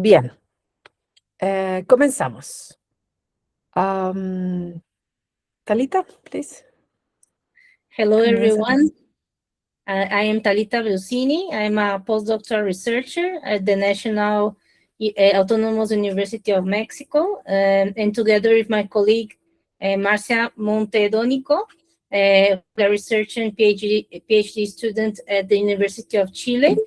Bien, comenzamos. Talita, please. Hello, everyone. I am Talita Brusini. I'm a postdoctoral researcher at the National Autonomous University of Mexico, and together with my colleague, Marcia Montedonico, the researcher and PhD student at the University of Chile.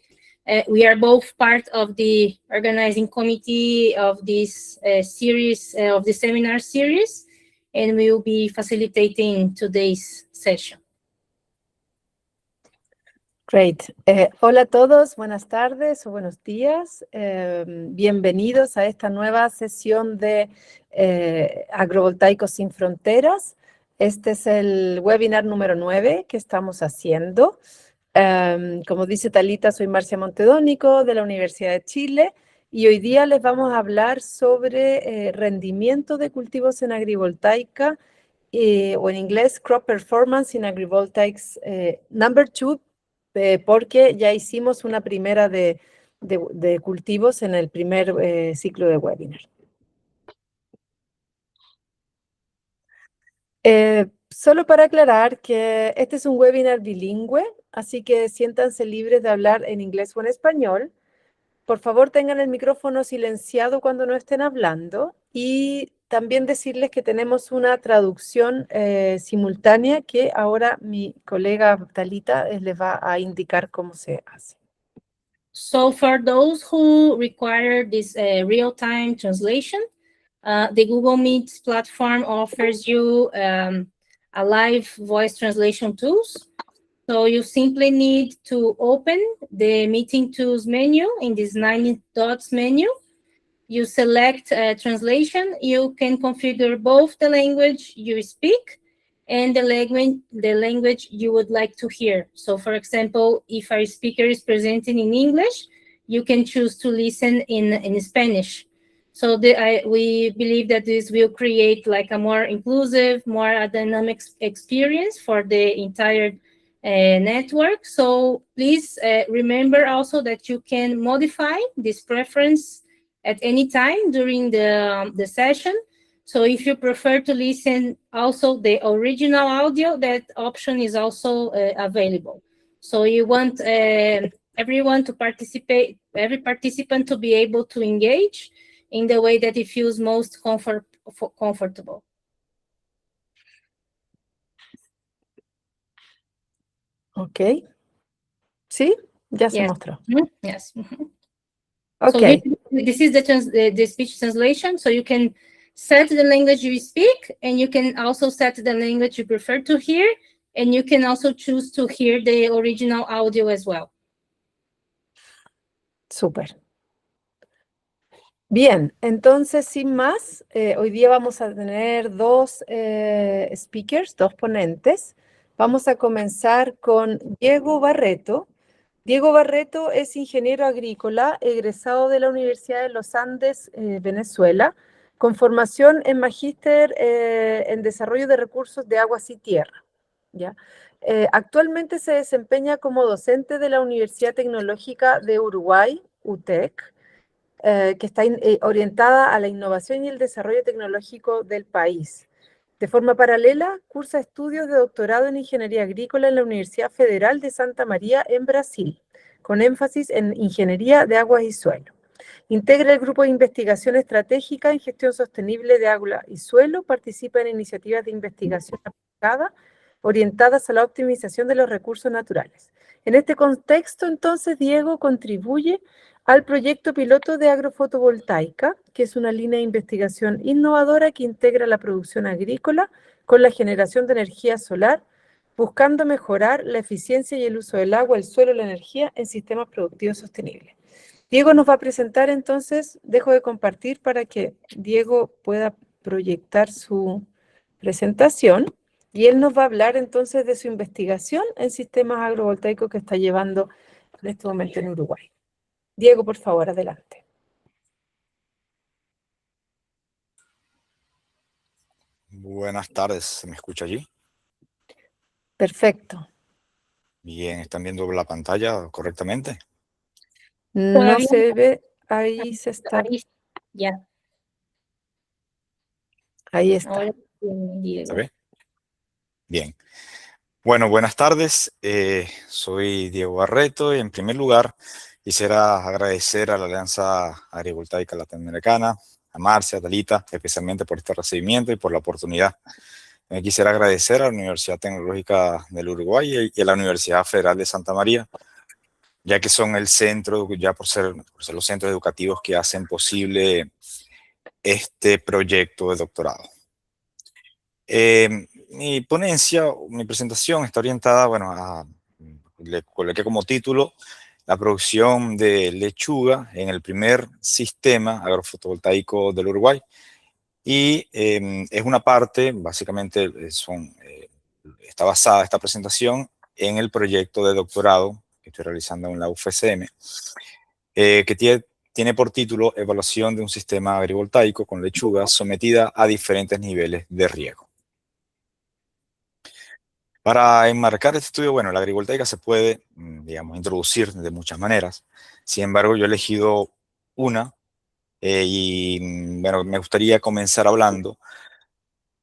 We are both part of the organizing committee of this series, of the seminar series, and we will be facilitating today's session. Great. Hola a todos, buenas tardes o buenos días. Bienvenidos a esta nueva sesión de Agrovoltaicos sin Fronteras. Este es el webinar número 9 que estamos haciendo. Como dice Talita, soy Marcia Montedónico de la Universidad de Chile y hoy día les vamos a hablar sobre rendimiento de cultivos en agrivoltaica o en inglés Crop Performance in Agrivoltaics number 2, porque ya hicimos una primera de cultivos en el primer ciclo de webinar. Solo para aclarar que este es un webinar bilingüe, así que siéntanse libres de hablar en inglés o en español. Por favor, tengan el micrófono silenciado cuando no estén hablando y también decirles que tenemos una traducción simultánea que ahora mi colega Talita les va a indicar cómo se hace. So for those who require this real-time translation, the Google Meet platform offers you a live voice translation tools. So you simply need to open the meeting tools menu in this 9 dots menu. You select translation. You can configure both the language you speak and the language you would like to hear. So for example, if our speaker is presenting in English, you can choose to listen in Spanish. So we believe that this will create like a more inclusive, more dynamic experience for the entire network. So please remember also that you can modify this preference at any time during the session. So if you prefer to listen also the original audio, that option is also available. So you want everyone to participate, every participant to be able to engage in the way that it feels most comfortable. Ok. ¿Sí? Ya se mostró. Yes. Okay. So this is the speech translation. So you can set the language you speak, and you can also set the language you prefer to hear, and you can also choose to hear the original audio as well. Súper. Bien, entonces sin más, hoy día vamos a tener dos speakers, dos ponentes. Vamos a comenzar con Diego Barreto. Diego Barreto es ingeniero agrícola, egresado de la Universidad de los Andes, Venezuela, con formación en magíster en desarrollo de recursos de aguas y tierra. ¿Ya? Actualmente se desempeña como docente de la Universidad Tecnológica de Uruguay, UTEC, que está orientada a la innovación y el desarrollo tecnológico del país. De forma paralela, cursa estudios de doctorado en Ingeniería Agrícola en la Universidad Federal de Santa María en Brasil, con énfasis en Ingeniería de Aguas y Suelo. Integra el Grupo de Investigación Estratégica en Gestión Sostenible de Agua y Suelo, participa en iniciativas de investigación aplicada orientadas a la optimización de los recursos naturales. En este contexto, entonces, Diego contribuye al proyecto piloto de agrofotovoltaica, que es una línea de investigación innovadora que integra la producción agrícola con la generación de energía solar, buscando mejorar la eficiencia y el uso del agua, el suelo y la energía en sistemas productivos sostenibles. Diego nos va a presentar entonces, dejo de compartir para que Diego pueda proyectar su presentación y él nos va a hablar entonces de su investigación en sistemas agrovoltaicos que está llevando en este momento en Uruguay. Diego, por favor, adelante. Buenas tardes, ¿se me escucha allí? Perfecto. Bien, ¿están viendo la pantalla correctamente? No se ve Ahí se está. Ahí, ya. Ahí está. Ahora tiene Diego. ¿Está bien? Bien. Bueno, buenas tardes. Soy Diego Barreto y en primer lugar quisiera agradecer a la Alianza Agrivoltaica Latinoamericana, a Marcia, a Talita, especialmente por este recibimiento y por la oportunidad. Quisiera agradecer a la Universidad Tecnológica del Uruguay y a la Universidad Federal de Santa María, ya que son el centro, ya por ser los centros educativos que hacen posible este proyecto de doctorado. Mi ponencia, mi presentación está orientada, bueno, le coloqué como título la producción de lechuga en el primer sistema agrofotovoltaico del Uruguay. Y es una parte, básicamente está basada esta presentación en el proyecto de doctorado que estoy realizando en la UFCM, que tiene por título Evaluación de un sistema agrivoltaico con lechuga sometida a diferentes niveles de riego. Para enmarcar este estudio, bueno, la agrivoltaica se puede, digamos, introducir de muchas maneras. Sin embargo, yo he elegido una bueno, me gustaría comenzar hablando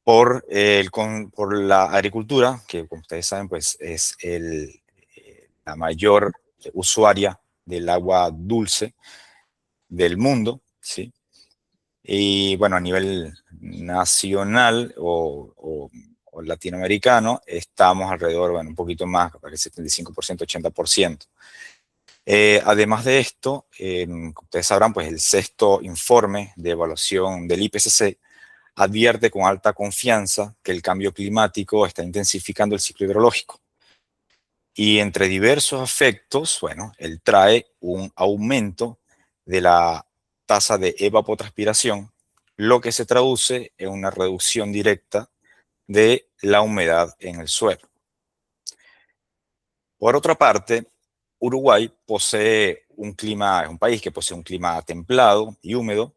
por la agricultura, que como ustedes saben, pues es la mayor usuaria del agua dulce del mundo, ¿sí? Y bueno, a nivel nacional o latinoamericano, estamos alrededor, bueno, un poquito más, parece 75%, 80%. Además de esto, como ustedes sabrán, pues el sexto informe de evaluación del IPCC advierte con alta confianza que el cambio climático está intensificando el ciclo hidrológico. Y entre diversos efectos, bueno, él trae un aumento de la tasa de evapotranspiración, lo que se traduce en una reducción directa de la humedad en el suelo. Por otra parte, Uruguay posee es un país que posee un clima templado y húmedo,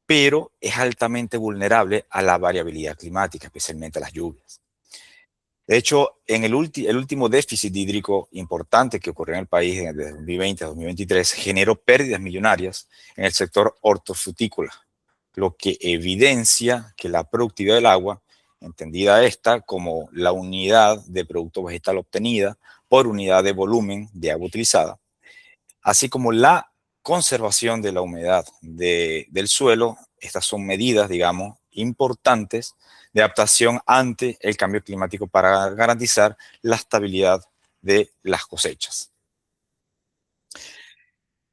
pero es altamente vulnerable a la variabilidad climática, especialmente a las lluvias. De hecho, en el último déficit hídrico importante que ocurrió en el país desde 2020 a 2023 generó pérdidas millonarias en el sector hortofrutícola, lo que evidencia que la productividad del agua, entendida esta como la unidad de producto vegetal obtenida por unidad de volumen de agua utilizada, así como la conservación de la humedad del suelo. Estas son medidas, digamos, importantes de adaptación ante el cambio climático para garantizar la estabilidad de las cosechas.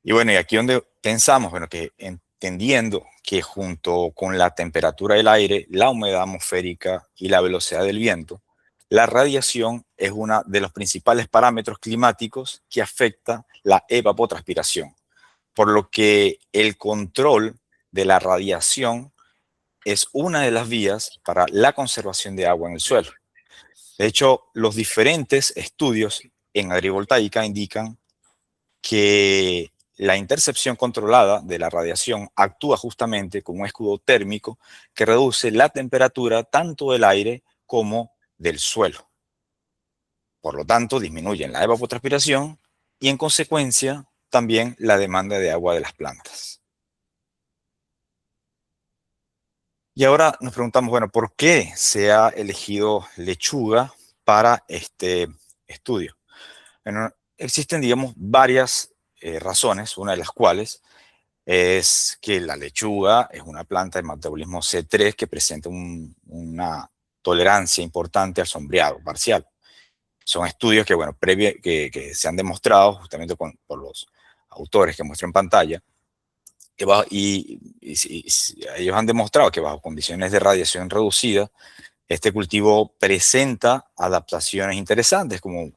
Y bueno, y aquí donde pensamos, bueno, que entendiendo que junto con la temperatura del aire, la humedad atmosférica y la velocidad del viento, la radiación es uno de los principales parámetros climáticos que afecta la evapotranspiración, por lo que el control de la radiación es una de las vías para la conservación de agua en el suelo. De hecho, los diferentes estudios en agrivoltaica indican que la intercepción controlada de la radiación actúa justamente como un escudo térmico que reduce la temperatura tanto del aire como del suelo. Por lo tanto, disminuyen la evapotranspiración y en consecuencia también la demanda de agua de las plantas. Y ahora nos preguntamos, bueno, ¿por qué se ha elegido lechuga para este estudio? Bueno, existen, digamos, varias razones, una de las cuales es que la lechuga es una planta de metabolismo C3 que presenta una tolerancia importante al sombreado parcial. Son estudios que, bueno, que se han demostrado justamente por los autores que muestro en pantalla, y ellos han demostrado que bajo condiciones de radiación reducida, este cultivo presenta adaptaciones interesantes, como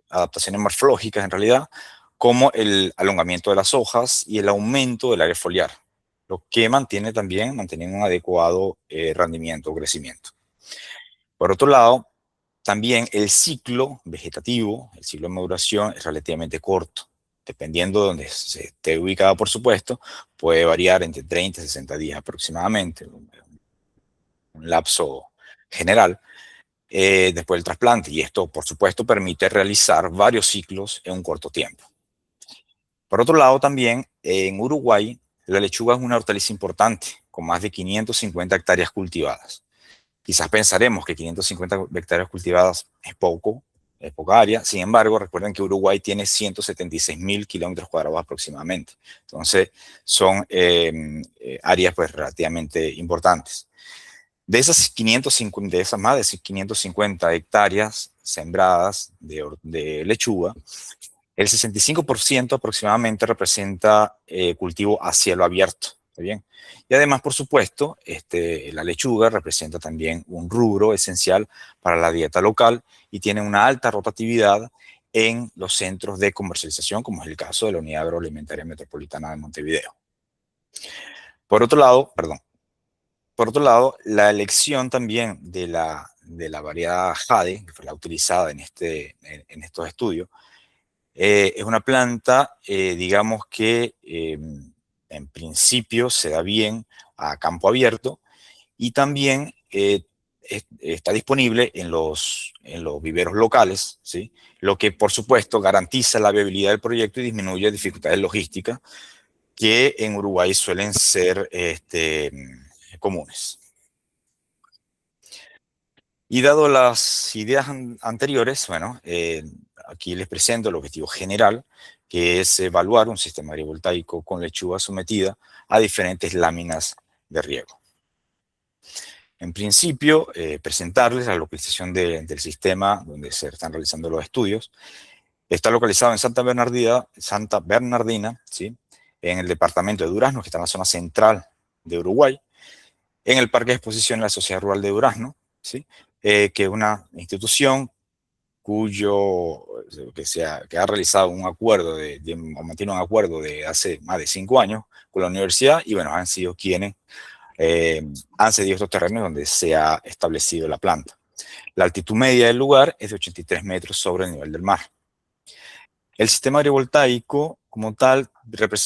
adaptaciones morfológicas en realidad, como el alongamiento de las hojas y el aumento del área foliar, lo que mantiene también un adecuado rendimiento o crecimiento. Por otro lado, también el ciclo vegetativo, el ciclo de maduración es relativamente corto. Dependiendo de donde se esté ubicado, por supuesto, puede variar entre 30 y 60 días aproximadamente, un lapso general, después del trasplante. Y esto, por supuesto, permite realizar varios ciclos en un corto tiempo. Por otro lado, también en Uruguay, la lechuga es una hortaliza importante, con más de 550 hectáreas cultivadas. Quizás pensaremos que 550 hectáreas cultivadas es poca área. Sin embargo, recuerden que Uruguay tiene 176.000 kilómetros cuadrados aproximadamente. Entonces, son áreas pues relativamente importantes. De esas más de 550 hectáreas sembradas de lechuga, el 65% aproximadamente representa cultivo a cielo abierto. ¿Está bien? Y además, por supuesto, la lechuga representa también un rubro esencial para la dieta local y tiene una alta rotatividad en los centros de comercialización, como es el caso de la Unidad Agroalimentaria Metropolitana de Montevideo. Por otro lado, la elección también de la variedad Jade, que fue la utilizada en estos estudios, es una planta, digamos que en principio se da bien a campo abierto y también está disponible en los viveros locales, ¿sí? Lo que por supuesto garantiza la viabilidad del proyecto y disminuye dificultades logísticas que en Uruguay suelen ser comunes. Y dado las ideas anteriores, bueno, aquí les presento el objetivo general, que es evaluar un sistema agrivoltaico con lechuga sometida a diferentes láminas de riego. En principio, presentarles la localización del sistema donde se están realizando los estudios. Está localizado en Santa Bernardina, ¿sí? En el departamento de Durazno, que está en la zona central de Uruguay, en el Parque de Exposición de la Sociedad Rural de Durazno, ¿sí? Que es una institución que ha realizado un acuerdo, o mantiene un acuerdo de hace más de 5 años con la universidad y bueno, han sido quienes han cedido estos terrenos donde se ha establecido la planta. La altitud media del lugar es de 83 metros sobre el nivel del mar. El sistema agrivoltaico como tal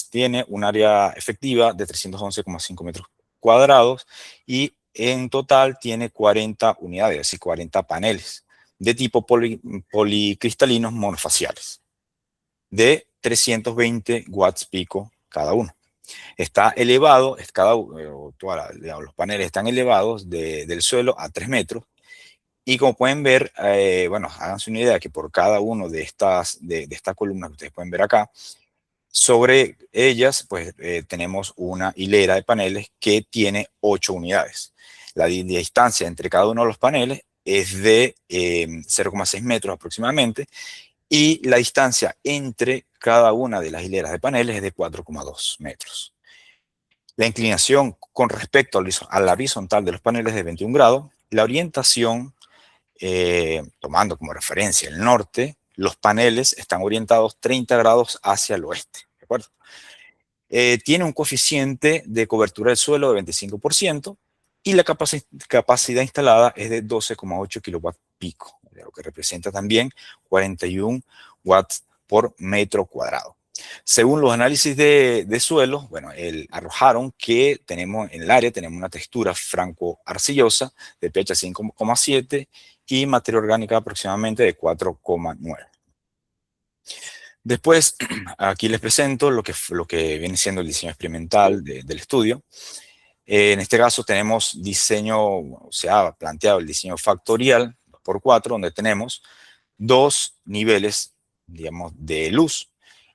tiene un área efectiva de 311,5 metros cuadrados y en total tiene 40 unidades, es decir, 40 paneles de tipo policristalinos monofaciales de 320 watts pico cada uno. Está elevado, los paneles están elevados del suelo a 3 metros y como pueden ver, bueno, háganse una idea que por cada uno de estas columnas que ustedes pueden ver acá, sobre ellas, pues tenemos una hilera de paneles que tiene 8 unidades. La distancia entre cada uno de los paneles es de 0,6 metros aproximadamente y la distancia entre cada una de las hileras de paneles es de 4,2 metros. La inclinación con respecto a la horizontal de los paneles es de 21 grados. La orientación, tomando como referencia el norte, los paneles están orientados 30 grados hacia el oeste. ¿De acuerdo? Tiene un coeficiente de cobertura del suelo de 25% y la capacidad instalada es de 12,8 kilowatts pico, lo que representa también 41 watts por metro cuadrado. Según los análisis de suelo, bueno, arrojaron que en el área tenemos una textura franco-arcillosa de pH 5,7 y materia orgánica aproximadamente de 4,9. Después, aquí les presento lo que viene siendo el diseño experimental del estudio. En este caso tenemos se ha planteado el diseño factorial 2x4, donde tenemos 2 niveles, digamos, de luz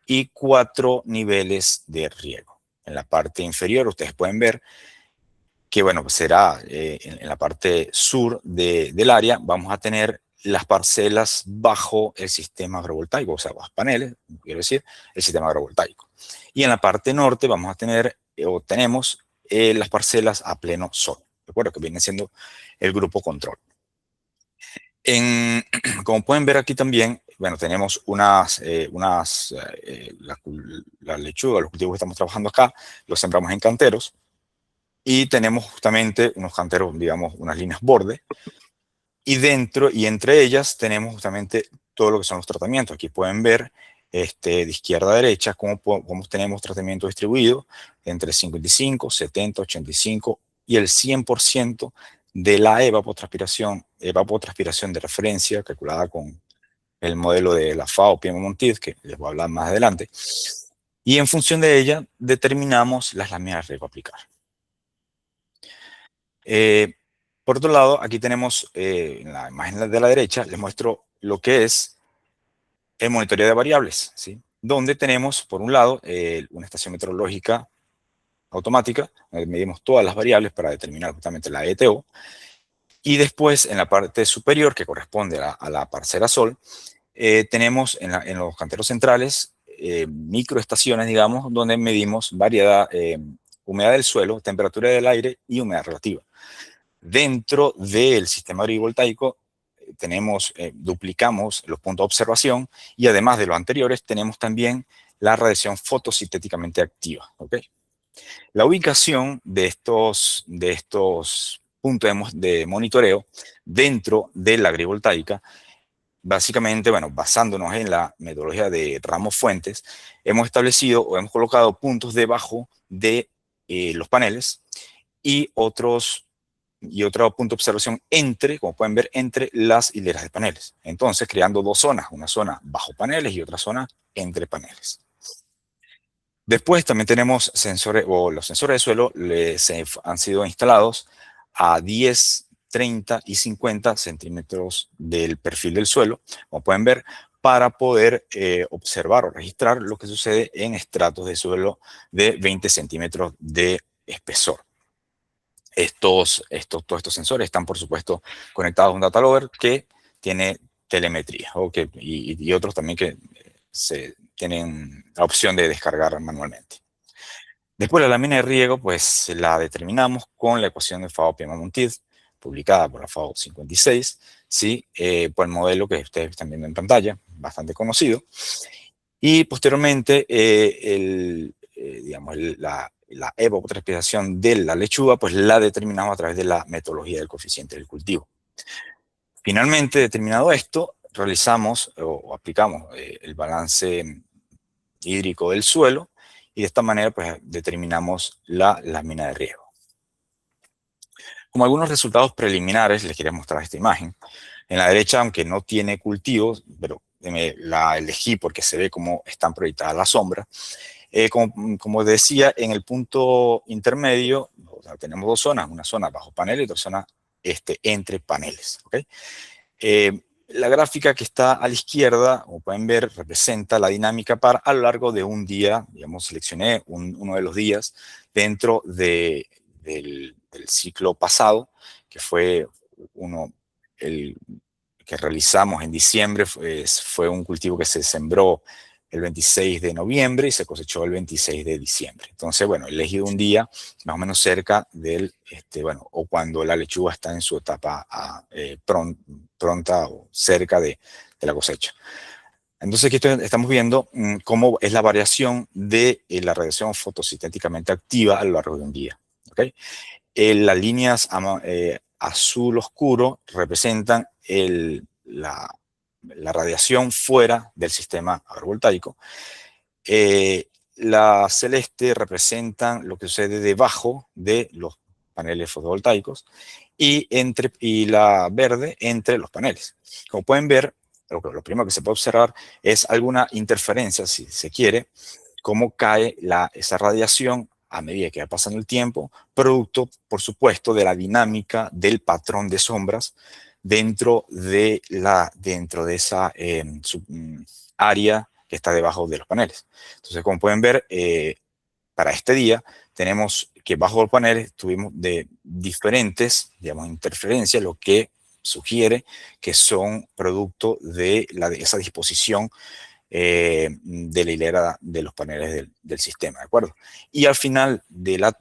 y 4 niveles de riego. En la parte inferior ustedes pueden ver que, bueno, pues será en la parte sur del área, vamos a tener las parcelas bajo el sistema agrovoltaico, o sea, los paneles, quiero decir, el sistema agrovoltaico. Y en la parte norte vamos a tener, tenemos las parcelas a pleno sol, ¿de acuerdo? Que viene siendo el grupo control. Como pueden ver aquí también, bueno, tenemos la lechuga, los cultivos que estamos trabajando acá, los sembramos en canteros y tenemos justamente unos canteros, digamos, unas líneas borde y entre ellas tenemos justamente todo lo que son los tratamientos. Aquí pueden ver de izquierda a derecha cómo tenemos tratamiento distribuido entre 55, 70, 85 y el 100% de la evapotranspiración de referencia calculada con el modelo de la FAO Piedmont, que les voy a hablar más adelante. Y en función de ella determinamos las láminas de riego a aplicar. Por otro lado, aquí tenemos en la imagen de la derecha, les muestro lo que es el monitoreo de variables, ¿sí? Donde tenemos, por un lado, una estación meteorológica automática, donde medimos todas las variables para determinar justamente la ETO. Y después, en la parte superior, que corresponde a la parcela Sol, tenemos en los canteros centrales microestaciones, digamos, donde medimos variedad, humedad del suelo, temperatura del aire y humedad relativa. Dentro del sistema agrivoltaico duplicamos los puntos de observación y además de los anteriores tenemos también la radiación fotosintéticamente activa. ¿Okay? La ubicación de estos puntos de monitoreo dentro de la agrivoltaica, básicamente, bueno, basándonos en la metodología de Ramos Fuentes, hemos establecido o hemos colocado puntos debajo de los paneles y otro punto de observación como pueden ver, entre las hileras de paneles. Entonces, creando dos zonas, una zona bajo paneles y otra zona entre paneles. Después también tenemos sensores, o los sensores de suelo han sido instalados a 10, 30 y 50 centímetros del perfil del suelo, como pueden ver, para poder observar o registrar lo que sucede en estratos de suelo de 20 centímetros de espesor. Todos estos sensores están, por supuesto, conectados a un data logger que tiene telemetría, y otros también que tienen la opción de descargar manualmente. Después la lámina de riego, pues la determinamos con la ecuación de Fao-Piedmont-Montiel, publicada por la FAO 56, ¿sí? Por el modelo que ustedes están viendo en pantalla, bastante conocido. Y posteriormente, la evapotranspiración de la lechuga, pues la determinamos a través de la metodología del coeficiente del cultivo. Finalmente, determinado esto, realizamos o aplicamos el balance hídrico del suelo y de esta manera pues determinamos la lámina de riego. Como algunos resultados preliminares, les quería mostrar esta imagen. En la derecha, aunque no tiene cultivos, pero la elegí porque se ve cómo están proyectadas las sombras. Como decía, en el punto intermedio, o sea, tenemos dos zonas, una zona bajo panel y otra zona entre paneles. ¿Okay? La gráfica que está a la izquierda, como pueden ver, representa la dinámica a lo largo de un día. Digamos, seleccioné uno de los días dentro del ciclo pasado, que fue el que realizamos en diciembre. Fue un cultivo que se sembró el 26 de noviembre y se cosechó el 26 de diciembre. Entonces, bueno, he elegido un día más o menos cerca del, o cuando la lechuga está en su etapa pronta o cerca de la cosecha. Entonces, aquí estamos viendo cómo es la variación de la radiación fotosintéticamente activa a lo largo de un día. ¿Okay? Las líneas azul oscuro representan la radiación fuera del sistema agrivoltaico. La celeste representan lo que sucede debajo de los paneles fotovoltaicos y la verde entre los paneles. Como pueden ver, lo primero que se puede observar es alguna interferencia, si se quiere, cómo cae esa radiación a medida que va pasando el tiempo, producto, por supuesto, de la dinámica del patrón de sombras dentro de esa área que está debajo de los paneles. Entonces, como pueden ver, para este día tenemos que bajo los paneles tuvimos de diferentes, digamos, interferencias, lo que sugiere que son producto de esa disposición de la hilera de los paneles del sistema, ¿de acuerdo? Y al final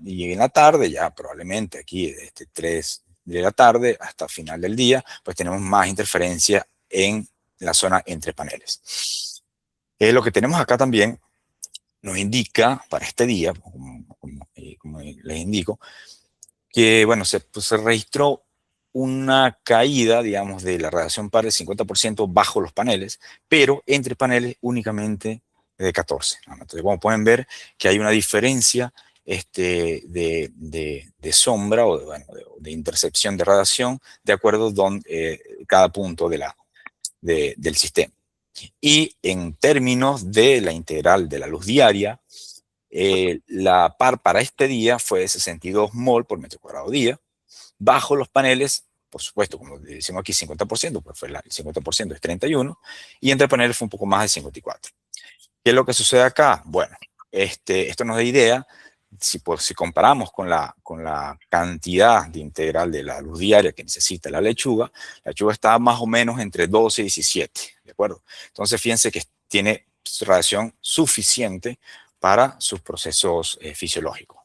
y en la tarde, ya probablemente aquí desde 3 de la tarde hasta final del día, pues tenemos más interferencia en la zona entre paneles. Lo que tenemos acá también nos indica para este día, como les indico, que bueno, se registró una caída, digamos, de la radiación par del 50% bajo los paneles, pero entre paneles únicamente de 14. Entonces, como pueden ver, que hay una diferencia de sombra o de intercepción de radiación de acuerdo con cada punto del sistema. Y en términos de la integral de la luz diaria, la par para este día fue de 62 mol por metro cuadrado día. Bajo los paneles, por supuesto, como decimos aquí, 50%, pues fue el 50% es 31, y entre paneles fue un poco más de 54. ¿Qué es lo que sucede acá? Bueno, esto nos da idea, si comparamos con la cantidad de integral de la luz diaria que necesita la lechuga está más o menos entre 12 y 17, ¿de acuerdo? Entonces, fíjense que tiene radiación suficiente para sus procesos fisiológicos.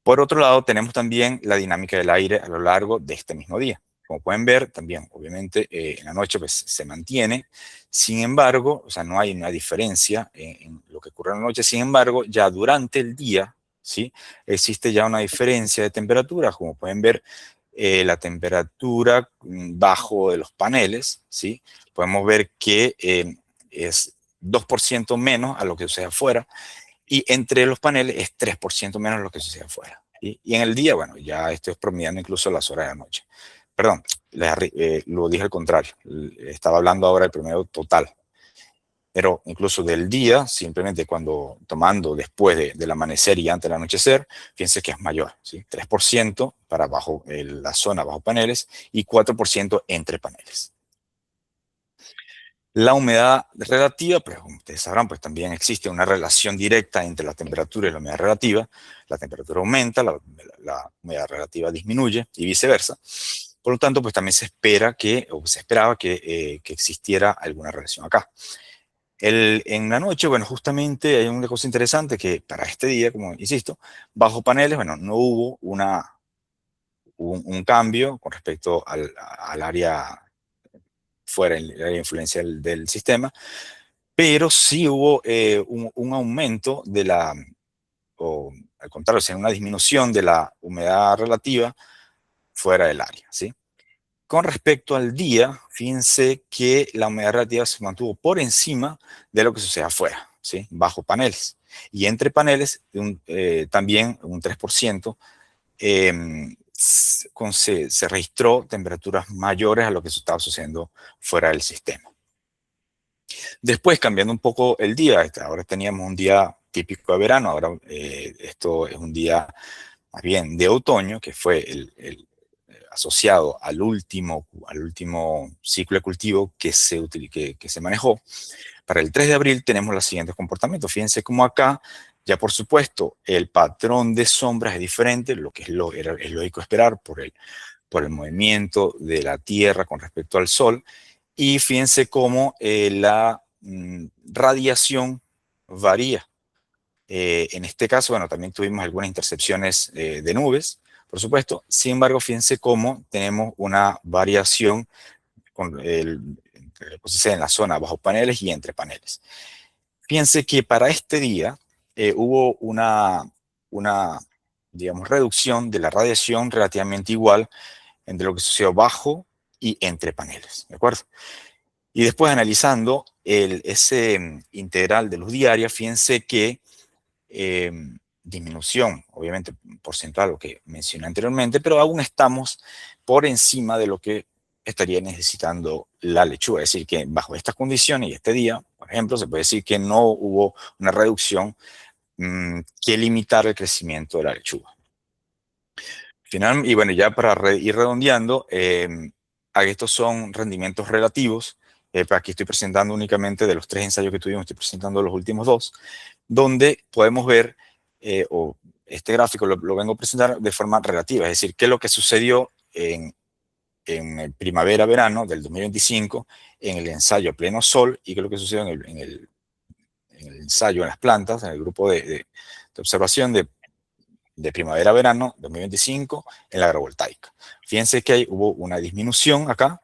Por otro lado, tenemos también la dinámica del aire a lo largo de este mismo día. Como pueden ver, también, obviamente, en la noche pues, se mantiene. Sin embargo, o sea, no hay una diferencia en lo que ocurre en la noche. Sin embargo, ya durante el día, ¿sí? Existe ya una diferencia de temperatura. Como pueden ver, la temperatura bajo de los paneles, ¿sí? Podemos ver que es 2% menos a lo que sucede afuera. Y entre los paneles es 3% menos lo que sucede afuera. Y en el día, bueno, ya esto es promediando incluso las horas de la noche. Perdón, lo dije al contrario. Estaba hablando ahora del promedio total. Pero incluso del día, simplemente tomando después del amanecer y antes del anochecer, fíjense que es mayor, ¿sí? 3% para la zona bajo paneles y 4% entre paneles. La humedad relativa, pues como ustedes sabrán, pues también existe una relación directa entre la temperatura y la humedad relativa. La temperatura aumenta, la humedad relativa disminuye y viceversa. Por lo tanto, pues también se esperaba que existiera alguna relación acá. En la noche, bueno, justamente hay una cosa interesante que para este día, como insisto, bajo paneles, bueno, no hubo un cambio con respecto al área fuera el área de influencia del sistema, pero sí hubo un aumento o al contrario, una disminución de la humedad relativa fuera del área, ¿sí? Con respecto al día, fíjense que la humedad relativa se mantuvo por encima de lo que sucede afuera, ¿sí? Bajo paneles. Y entre paneles, también un 3%, se registró temperaturas mayores a lo que estaba sucediendo fuera del sistema. Después, cambiando un poco el día, ahora teníamos un día típico de verano, ahora esto es un día más bien de otoño, que fue asociado al último ciclo de cultivo que se manejó. Para el 3 de abril tenemos los siguientes comportamientos. Fíjense cómo acá, ya por supuesto, el patrón de sombras es diferente, lo que es lógico esperar por el movimiento de la Tierra con respecto al Sol. Y fíjense cómo la radiación varía. En este caso, bueno, también tuvimos algunas intercepciones de nubes, por supuesto. Sin embargo, fíjense cómo tenemos una variación en la zona bajo paneles y entre paneles. Fíjense que para este día hubo una, digamos, reducción de la radiación relativamente igual entre lo que sucedió bajo y entre paneles, ¿de acuerdo? Y después analizando ese integral de luz diaria, fíjense que disminución, obviamente porcentual, lo que mencioné anteriormente, pero aún estamos por encima de lo que estaría necesitando la lechuga. Es decir, que bajo estas condiciones y este día, por ejemplo, se puede decir que no hubo una reducción que limitara el crecimiento de la lechuga. Y bueno, ya para ir redondeando, estos son rendimientos relativos. Aquí estoy presentando únicamente de los 3 ensayos que tuvimos, estoy presentando los últimos 2, donde podemos ver, o este gráfico lo vengo a presentar de forma relativa, es decir, qué es lo que sucedió en primavera-verano del 2025 en el ensayo a pleno sol y qué es lo que sucedió en el ensayo en las plantas, en el grupo de observación de primavera-verano 2025 en la agrovoltaica. Fíjense que hubo una disminución acá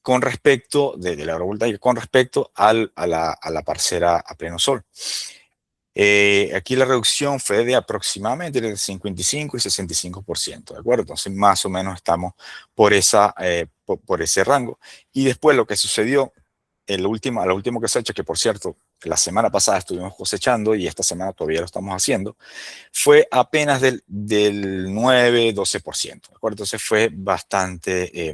con respecto de la agrovoltaica, con respecto a la parcela a pleno sol. Aquí la reducción fue de aproximadamente el 55 y 65%, ¿de acuerdo? Entonces, más o menos estamos por ese rango. Y después lo que sucedió, a la última cosecha, que por cierto, la semana pasada estuvimos cosechando y esta semana todavía lo estamos haciendo, fue apenas del 9-12%, ¿de acuerdo? Entonces fue bastante,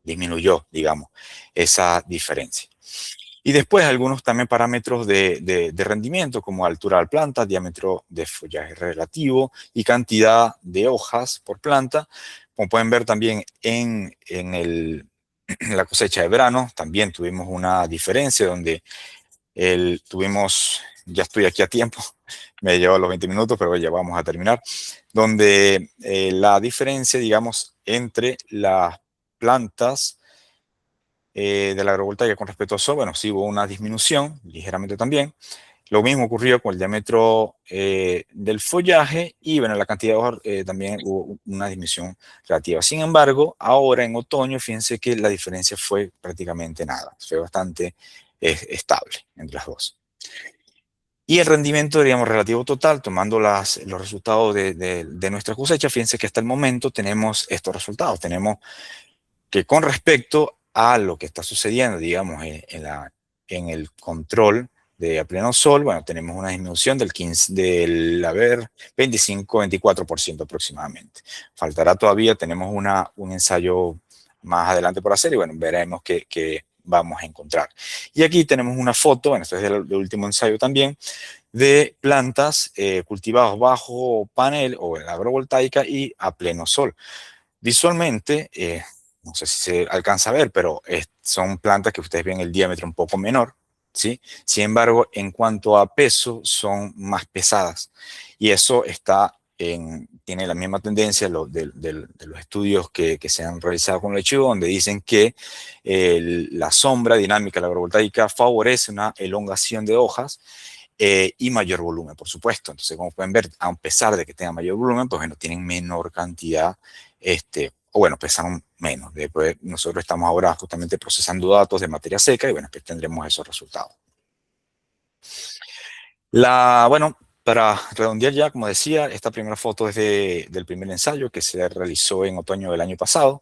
disminuyó, digamos, esa diferencia. Y después algunos también parámetros de rendimiento, como altura de la planta, diámetro de follaje relativo y cantidad de hojas por planta. Como pueden ver también en la cosecha de verano, también tuvimos una diferencia donde ya estoy aquí a tiempo, me he llevado los 20 minutos, pero ya vamos a terminar, donde la diferencia, digamos, entre las plantas de la agrovoltaica con respecto al sol, bueno, sí hubo una disminución, ligeramente también. Lo mismo ocurrió con el diámetro del follaje y, bueno, la cantidad de hojas también hubo una disminución relativa. Sin embargo, ahora en otoño, fíjense que la diferencia fue prácticamente nada, fue bastante estable entre las dos. Y el rendimiento, digamos, relativo total, tomando los resultados de nuestra cosecha, fíjense que hasta el momento tenemos estos resultados. Tenemos que con respecto a lo que está sucediendo, digamos, en el control de a pleno sol, bueno, tenemos una disminución del 25-24% aproximadamente. Faltará todavía, tenemos un ensayo más adelante por hacer y bueno, veremos qué vamos a encontrar. Y aquí tenemos una foto, bueno, esto es del último ensayo también, de plantas cultivadas bajo panel o en la agrovoltaica y a pleno sol. Visualmente, no sé si se alcanza a ver, pero son plantas que ustedes ven el diámetro un poco menor, ¿sí? Sin embargo, en cuanto a peso, son más pesadas. Y eso tiene la misma tendencia de los estudios que se han realizado con el lechuga, donde dicen que la sombra dinámica de la agrovoltaica favorece una elongación de hojas y mayor volumen, por supuesto. Entonces, como pueden ver, a pesar de que tengan mayor volumen, pues bueno, tienen menor cantidad, o bueno, pesan menos. Después, nosotros estamos ahora justamente procesando datos de materia seca y bueno, pues tendremos esos resultados. Bueno, para redondear ya, como decía, esta primera foto es del primer ensayo que se realizó en otoño del año pasado.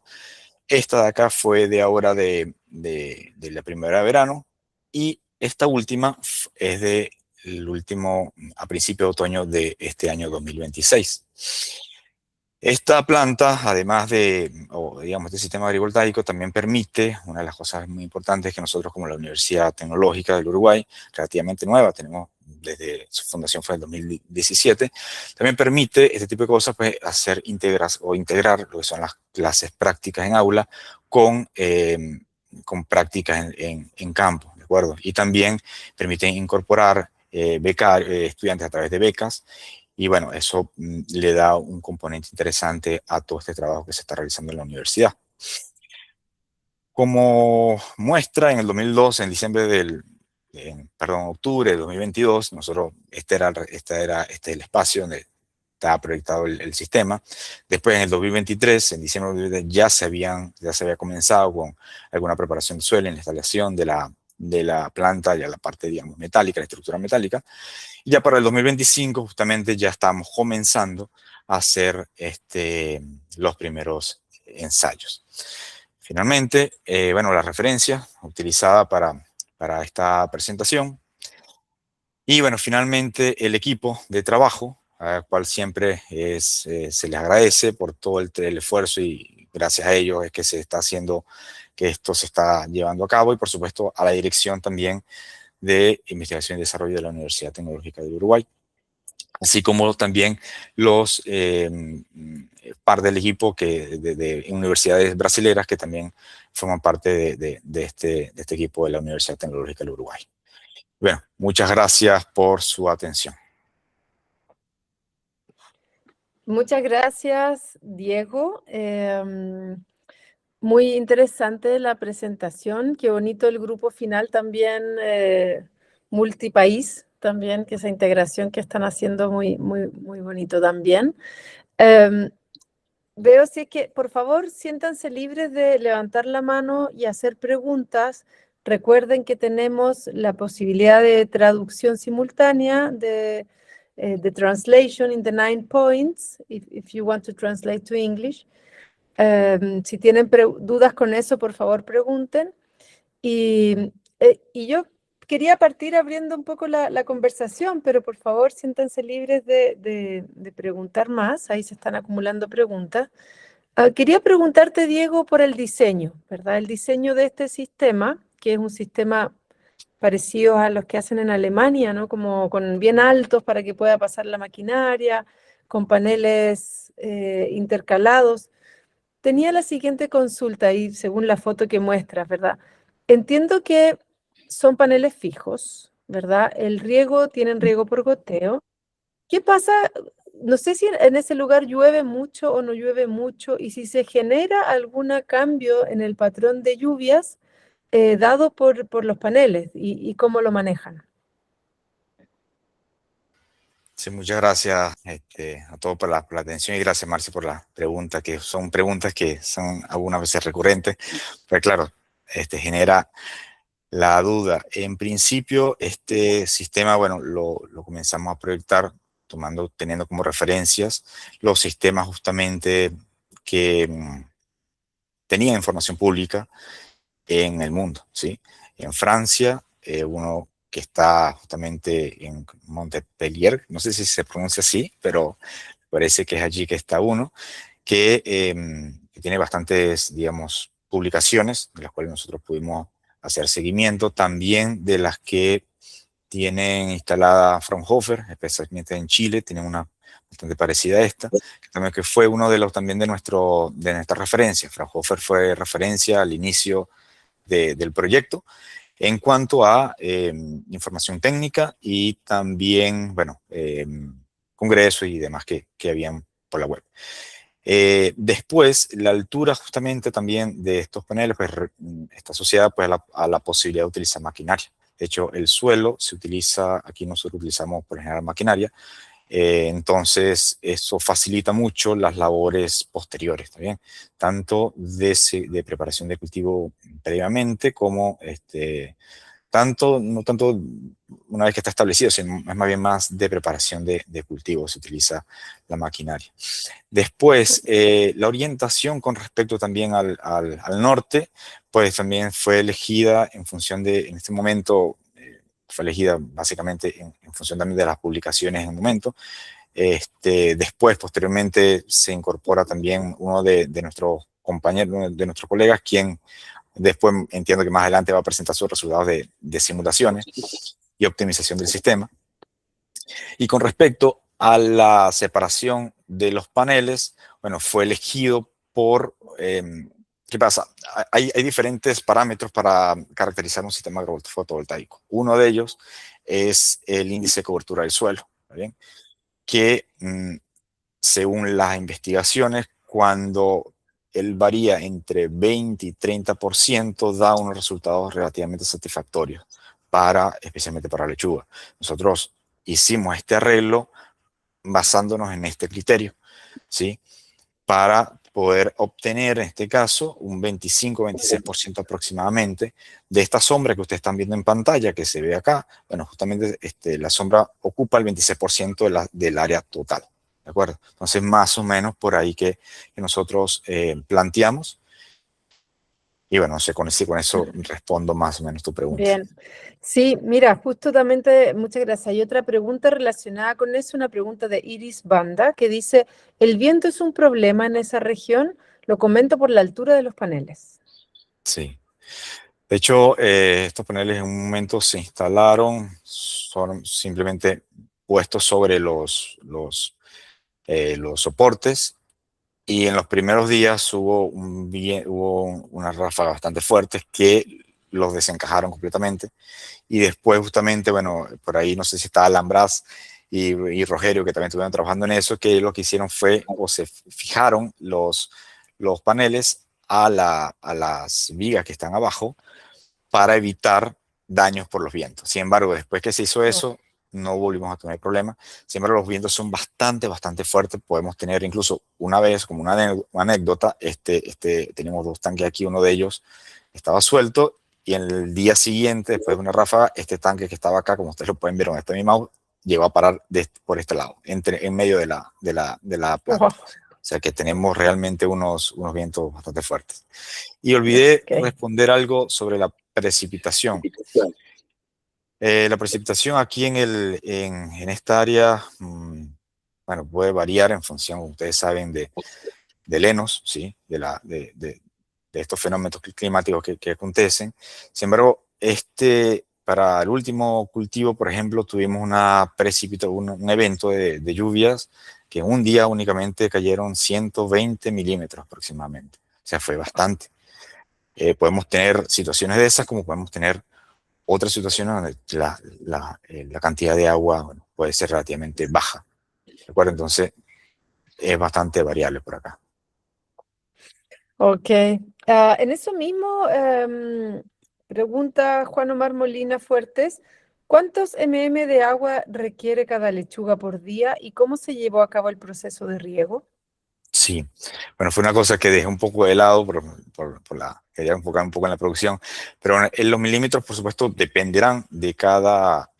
Esta de acá fue de ahora de la primavera de verano y esta última es del último, a principio de otoño de este año 2026. Esta planta, además digamos, este sistema agrivoltaico, también permite, una de las cosas muy importantes que nosotros como la Universidad Tecnológica del Uruguay, relativamente nueva, tenemos desde su fundación fue en 2017, también permite este tipo de cosas, pues integrar lo que son las clases prácticas en aula con prácticas en campo, ¿de acuerdo? Y también permite incorporar estudiantes a través de becas. Y bueno, eso le da un componente interesante a todo este trabajo que se está realizando en la universidad. Como muestra, en el 2002, en octubre de 2022, nosotros, este es el espacio donde estaba proyectado el sistema. Después, en el 2023, en diciembre de 2023, ya se había comenzado con alguna preparación de suelo en la instalación de la planta, ya la parte, digamos, metálica, la estructura metálica. Y ya para el 2025 justamente ya estamos comenzando a hacer los primeros ensayos. Finalmente, bueno, la referencia utilizada para esta presentación. Y bueno, finalmente el equipo de trabajo, al cual siempre se les agradece por todo el esfuerzo y gracias a ellos es que se está haciendo, que esto se está llevando a cabo y por supuesto a la dirección también de Investigación y Desarrollo de la Universidad Tecnológica del Uruguay, así como también los par del equipo de universidades brasileras que también forman parte de este equipo de la Universidad Tecnológica del Uruguay. Bueno, muchas gracias por su atención. Muchas gracias, Diego. Muy interesante la presentación. Qué bonito el grupo final también, multipaís, también, que esa integración que están haciendo muy, muy, muy bonito también. Veo si es que, por favor, siéntanse libres de levantar la mano y hacer preguntas. Recuerden que tenemos la posibilidad de traducción simultánea, de translation in the 9 points, if you want to translate to English. Si tienen dudas con eso, por favor, pregunten. Y yo quería partir abriendo un poco la conversación, pero por favor, siéntanse libres de preguntar más. Ahí se están acumulando preguntas. Quería preguntarte, Diego, por el diseño, ¿verdad? El diseño de este sistema, que es un sistema parecido a los que hacen en Alemania, ¿no? Como con bien altos para que pueda pasar la maquinaria, con paneles intercalados. Tenía la siguiente consulta y según la foto que muestras, ¿verdad? Entiendo que son paneles fijos, ¿verdad? El riego, tienen riego por goteo. ¿Qué pasa? No sé si en ese lugar llueve mucho o no llueve mucho y si se genera algún cambio en el patrón de lluvias dado por los paneles y cómo lo manejan. Sí, muchas gracias a todos por la atención y gracias, Marci, por la pregunta, que son preguntas que son algunas veces recurrentes, pero claro, genera la duda. En principio, este sistema, bueno, lo comenzamos a proyectar teniendo como referencias los sistemas justamente que tenían información pública en el mundo, ¿sí? En Francia, uno que está justamente en Montpellier, no sé si se pronuncia así, pero parece que es allí que está uno, que tiene bastantes, digamos, publicaciones, de las cuales nosotros pudimos hacer seguimiento, también de las que tienen instalada Fraunhofer, especialmente en Chile, tienen una bastante parecida a esta, también que fue uno de los también de nuestra referencia. Fraunhofer fue referencia al inicio del proyecto en cuanto a información técnica y también, bueno, congreso y demás que habían por la web. Después, la altura justamente también de estos paneles pues, está asociada pues, a la posibilidad de utilizar maquinaria. De hecho, el suelo se utiliza, aquí nosotros utilizamos por general maquinaria, entonces eso facilita mucho las labores posteriores también, tanto de preparación de cultivo previamente como no tanto una vez que está establecido, sino es más bien más de preparación de cultivo, se utiliza la maquinaria. Después, la orientación con respecto también al norte, pues también fue elegida en función de, en este momento, fue elegida básicamente en función también de las publicaciones en el momento. Después, posteriormente, se incorpora también uno de nuestros compañeros, de nuestros colegas, quien después entiendo que más adelante va a presentar sus resultados de simulaciones y optimización del sistema. Y con respecto a la separación de los paneles, bueno, fue elegido por, ¿qué pasa? Hay diferentes parámetros para caracterizar un sistema fotovoltaico. Uno de ellos es el índice de cobertura del suelo, ¿está bien? Que según las investigaciones, cuando él varía entre 20 y 30%, da unos resultados relativamente satisfactorios, especialmente para lechuga. Nosotros hicimos este arreglo basándonos en este criterio, ¿sí? Para poder obtener, en este caso, un 25-26% aproximadamente de esta sombra que ustedes están viendo en pantalla, que se ve acá. Bueno, justamente la sombra ocupa el 26% del área total, ¿de acuerdo? Entonces, más o menos por ahí que nosotros planteamos. Y bueno, no sé, con eso respondo más o menos tu pregunta. Bien. Sí, mira, justamente, muchas gracias. Hay otra pregunta relacionada con eso, una pregunta de Iris Banda, que dice, ¿el viento es un problema en esa región? Lo comento por la altura de los paneles. Sí. De hecho, estos paneles en un momento se instalaron, son simplemente puestos sobre los soportes y en los primeros días hubo unas ráfagas bastante fuertes que los desencajaron completamente y después justamente, bueno, por ahí no sé si estaba Alambraz y Rogerio que también estuvieron trabajando en eso, que lo que hicieron fue o se fijaron los paneles a las vigas que están abajo para evitar daños por los vientos. Sin embargo, después que se hizo eso, no volvimos a tener problemas. Sin embargo, los vientos son bastante fuertes. Podemos tener incluso una vez, como una anécdota, teníamos dos tanques aquí, uno de ellos estaba suelto y en el día siguiente, después de una ráfaga, este tanque que estaba acá, como ustedes lo pueden ver en este mi mouse, llegó a parar por este lado, en medio de la planta. Wow. O sea que tenemos realmente unos vientos bastante fuertes. Y olvidé responder algo sobre la precipitación. La precipitación aquí en esta área, bueno, puede variar en función, ustedes saben, del ENOS, ¿sí? De estos fenómenos climáticos que acontecen. Sin embargo, para el último cultivo, por ejemplo, tuvimos un evento de lluvias que en un día únicamente cayeron 120 milímetros aproximadamente. O sea, fue bastante. Podemos tener situaciones de esas, como podemos tener otras situaciones donde la cantidad de agua, bueno, puede ser relativamente baja. ¿De acuerdo? Entonces, es bastante variable por acá. Ok. En eso mismo, pregunta Juan Omar Molina Fuertes, ¿cuántos de agua requiere cada lechuga por día y cómo se llevó a cabo el proceso de riego? Sí, bueno, fue una cosa que dejé un poco de lado quería enfocar un poco en la producción, pero en los milímetros, por supuesto, dependerán de cada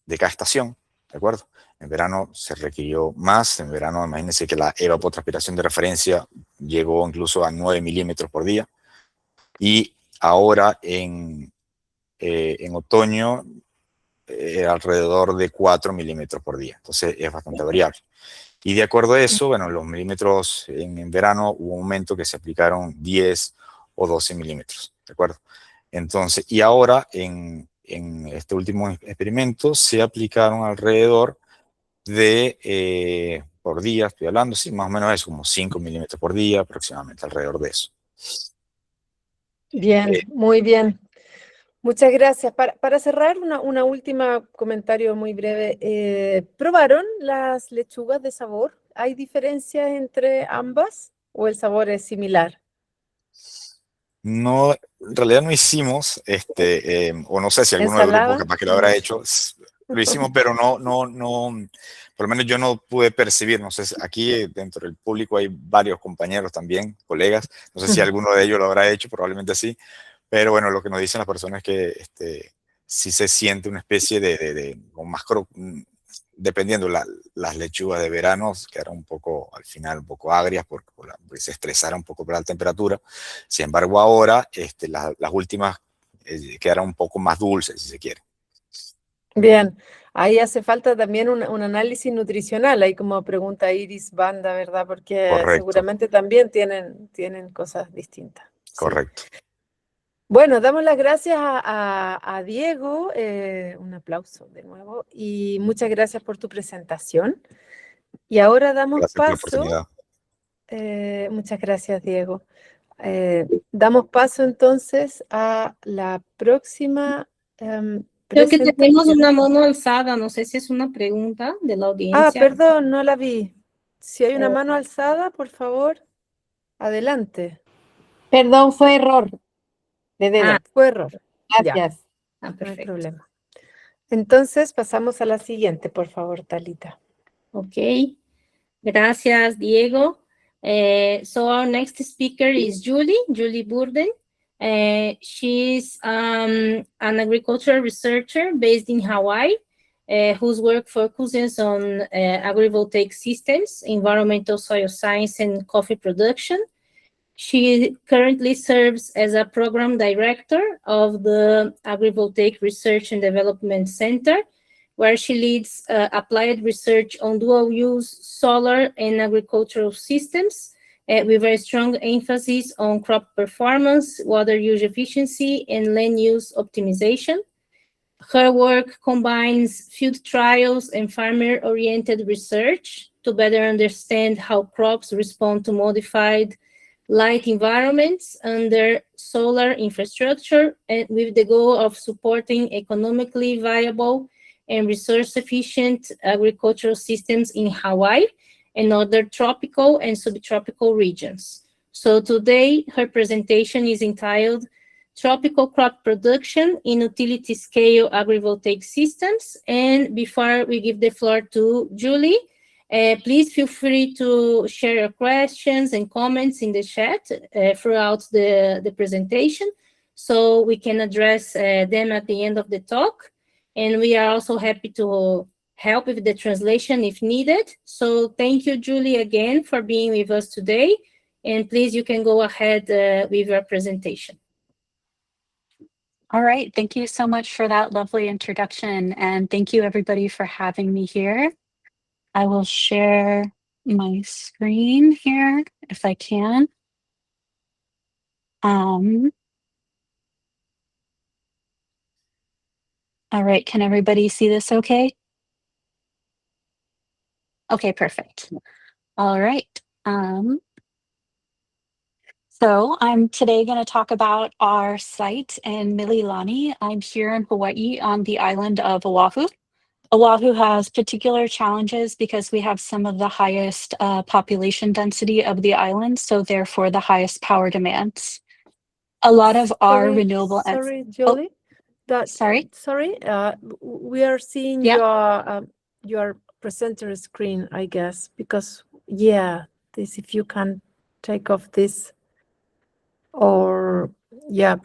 estación, ¿de acuerdo? En verano se requirió más, en verano imagínense que la evapotranspiración de referencia llegó incluso a 9 milímetros por día, y ahora en otoño alrededor de 4 milímetros por día, entonces es bastante variable. Y de acuerdo a eso, bueno, los milímetros en verano hubo un momento que se aplicaron 10 o 12 milímetros, ¿de acuerdo? Entonces, y ahora en este último experimento se aplicaron alrededor de, por día, estoy hablando, sí, más o menos eso, como 5 milímetros por día aproximadamente, alrededor de eso. Bien, muy bien. Muchas gracias. Para cerrar, una última comentario muy breve. ¿Probaron las lechugas de sabor? ¿Hay diferencias entre ambas o el sabor es similar? No, en realidad no hicimos, o no sé si alguno del grupo ¿Ensalada? capaz que lo habrá hecho, lo hicimos, pero por lo menos yo no pude percibir, no sé, aquí dentro del público hay varios compañeros también, colegas, no sé si alguno de ellos lo habrá hecho, probablemente sí, pero bueno, lo que nos dicen las personas es que sí se siente una especie con más dependiendo las lechugas de verano, quedaron un poco, al final, un poco agrias porque se estresaron un poco por la temperatura. Sin embargo, ahora las últimas quedaron un poco más dulces, si se quiere. Bien, ahí hace falta también un análisis nutricional, ahí como pregunta Iris Banda, ¿verdad? Porque Correcto, seguramente también tienen cosas distintas. Sí. correcto. Bueno, damos las gracias a Diego, un aplauso de nuevo, y muchas gracias por tu presentación. Y ahora damos Gracias por la paso, oportunidad. muchas gracias, Diego. Damos paso entonces a la próxima Creo que tenemos presentación. una mano alzada, no sé si es una pregunta de la audiencia. Perdón, no la vi. Si hay una Eh, mano alzada, por favor, adelante. Perdón, fue error de dedo. Fue error. Ya, Gracias. no hay perfecto. problema. Entonces pasamos a la siguiente, por favor, Talita. Ok. Gracias, Diego. So our next speaker is Julie Burden. She's an agricultural researcher based in Hawaii, whose work focuses on agrivoltaic systems, environmental soil science, and coffee production. She currently serves as a program director of the Agrivoltaic Research and Development Center, where she leads applied research on dual-use solar and agricultural systems, with a strong emphasis on crop performance, water use efficiency, and land use optimization. Her work combines field trials and farmer-oriented research to better understand how crops respond to modified light environments under solar infrastructure, and with the goal of supporting economically viable and resource-efficient agricultural systems in Hawaii and other tropical and subtropical regions. So today, her presentation is entitled Tropical Crop Production in Utility-Scale Agrivoltaic Systems. And before we give the floor to Julie, please feel free to share your questions and comments in the chat throughout the presentation, so we can address them at the end of the talk. And we are also happy to help with the translation if needed. So thank you, Julie, again for being with us today. And please, you can go ahead with your presentation. All right, thank you so much for that lovely introduction. And thank you everybody for having me here. I will share my screen here if I can. All right, can everybody see this okay? Okay, perfect. All right. So I'm today going to talk about our site in Mililani. I'm here in Hawaii on the island of Oahu. Oahu has particular challenges because we have some of the highest population density of the island, so therefore the highest power demands. A lot of our renewable. Sorry, Julie. Sorry. We are seeing your presenter screen, I guess, because this, if you can take off this, or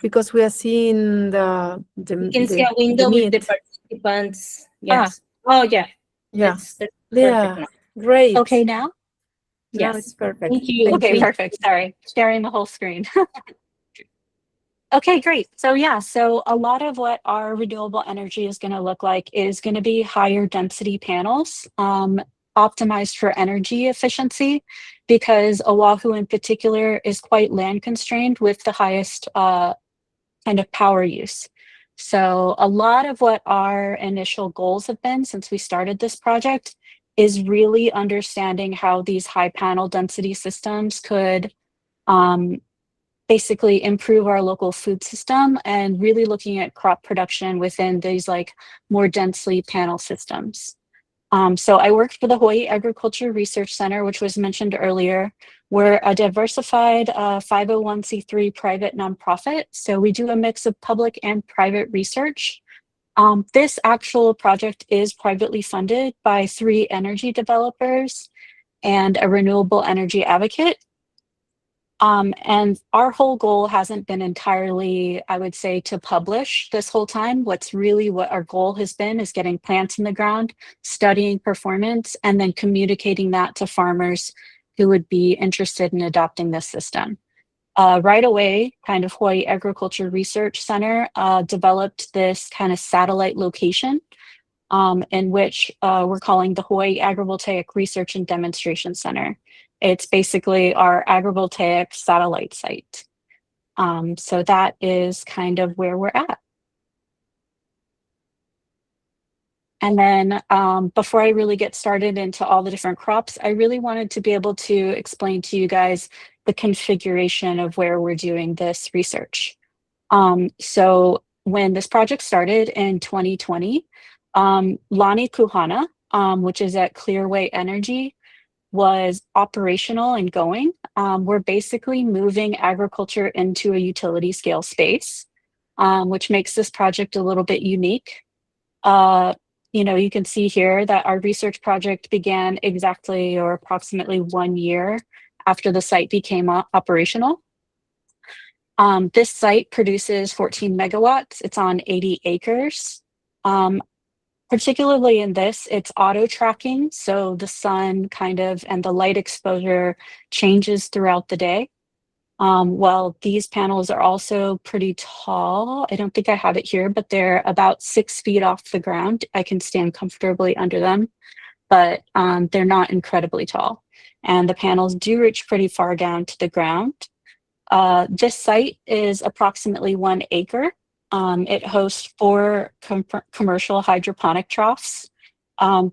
because we are seeing You can see a window with the participants. Yes. Oh, yeah. That's perfect now. Great. Okay now? Now Yes. it's perfect. Thank you. Okay, perfect. Sorry, sharing the whole screen. Okay, great. So a lot of what our renewable energy is going to look like is going to be higher density panels, optimized for energy efficiency, because Oahu in particular is quite land constrained with the highest kind of power use. So a lot of what our initial goals have been since we started this project is really understanding how these high panel density systems could basically improve our local food system, and really looking at crop production within these like more densely panel systems. So I work for the Hawaii Agriculture Research Center, which was mentioned earlier. We're a diversified 501c3 private nonprofit. So we do a mix of public and private research. This actual project is privately funded by 3 energy developers and a renewable energy advocate. And our whole goal hasn't been entirely, I would say, to publish this whole time. What our goal has been is getting plants in the ground, studying performance, and then communicating that to farmers who would be interested in adopting this system. Right away, kind of Hawaii Agriculture Research Center developed this kind of satellite location in which we're calling the Hawaii Agrivoltaic Research and Demonstration Center. It's basically our agrivoltaic satellite site. So that is kind of where we're at. And then before I really get started into all the different crops, I really wanted to be able to explain to you guys the configuration of where we're doing this research. So when this project started in 2020, Lani Kuhana, which is at Clearway Energy, was operational and going. We're basically moving agriculture into a utility scale space, which makes this project a little bit unique. You can see here that our research project began exactly or approximately 1 year after the site became operational. This site produces 14 megawatts. It's on 80 acres. Particularly in this, it's auto tracking. So the sun and the light exposure changes throughout the day. Well, these panels are also pretty tall. I don't think I have it here, but they're about 6 feet off the ground. I can stand comfortably under them, but they're not incredibly tall. And the panels do reach pretty far down to the ground. This site is approximately 1 acre. It hosts 4 commercial hydroponic troughs.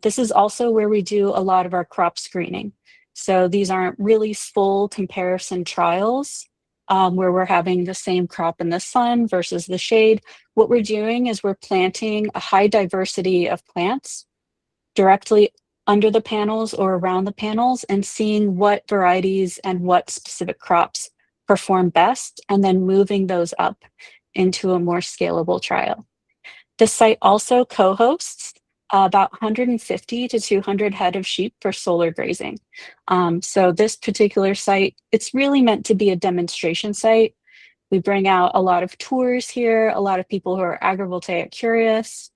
This is also where we do a lot of our crop screening. So these aren't really full comparison trials where we're having the same crop in the sun versus the shade. What we're doing is we're planting a high diversity of plants directly under the panels or around the panels and seeing what varieties and what specific crops perform best, and then moving those up into a more scalable trial. This site also co-hosts about 150 to 200 head of sheep for solar grazing. So this particular site, it's really meant to be a demonstration site. We bring out a lot of tours here, a lot of people who are agrivoltaic curious.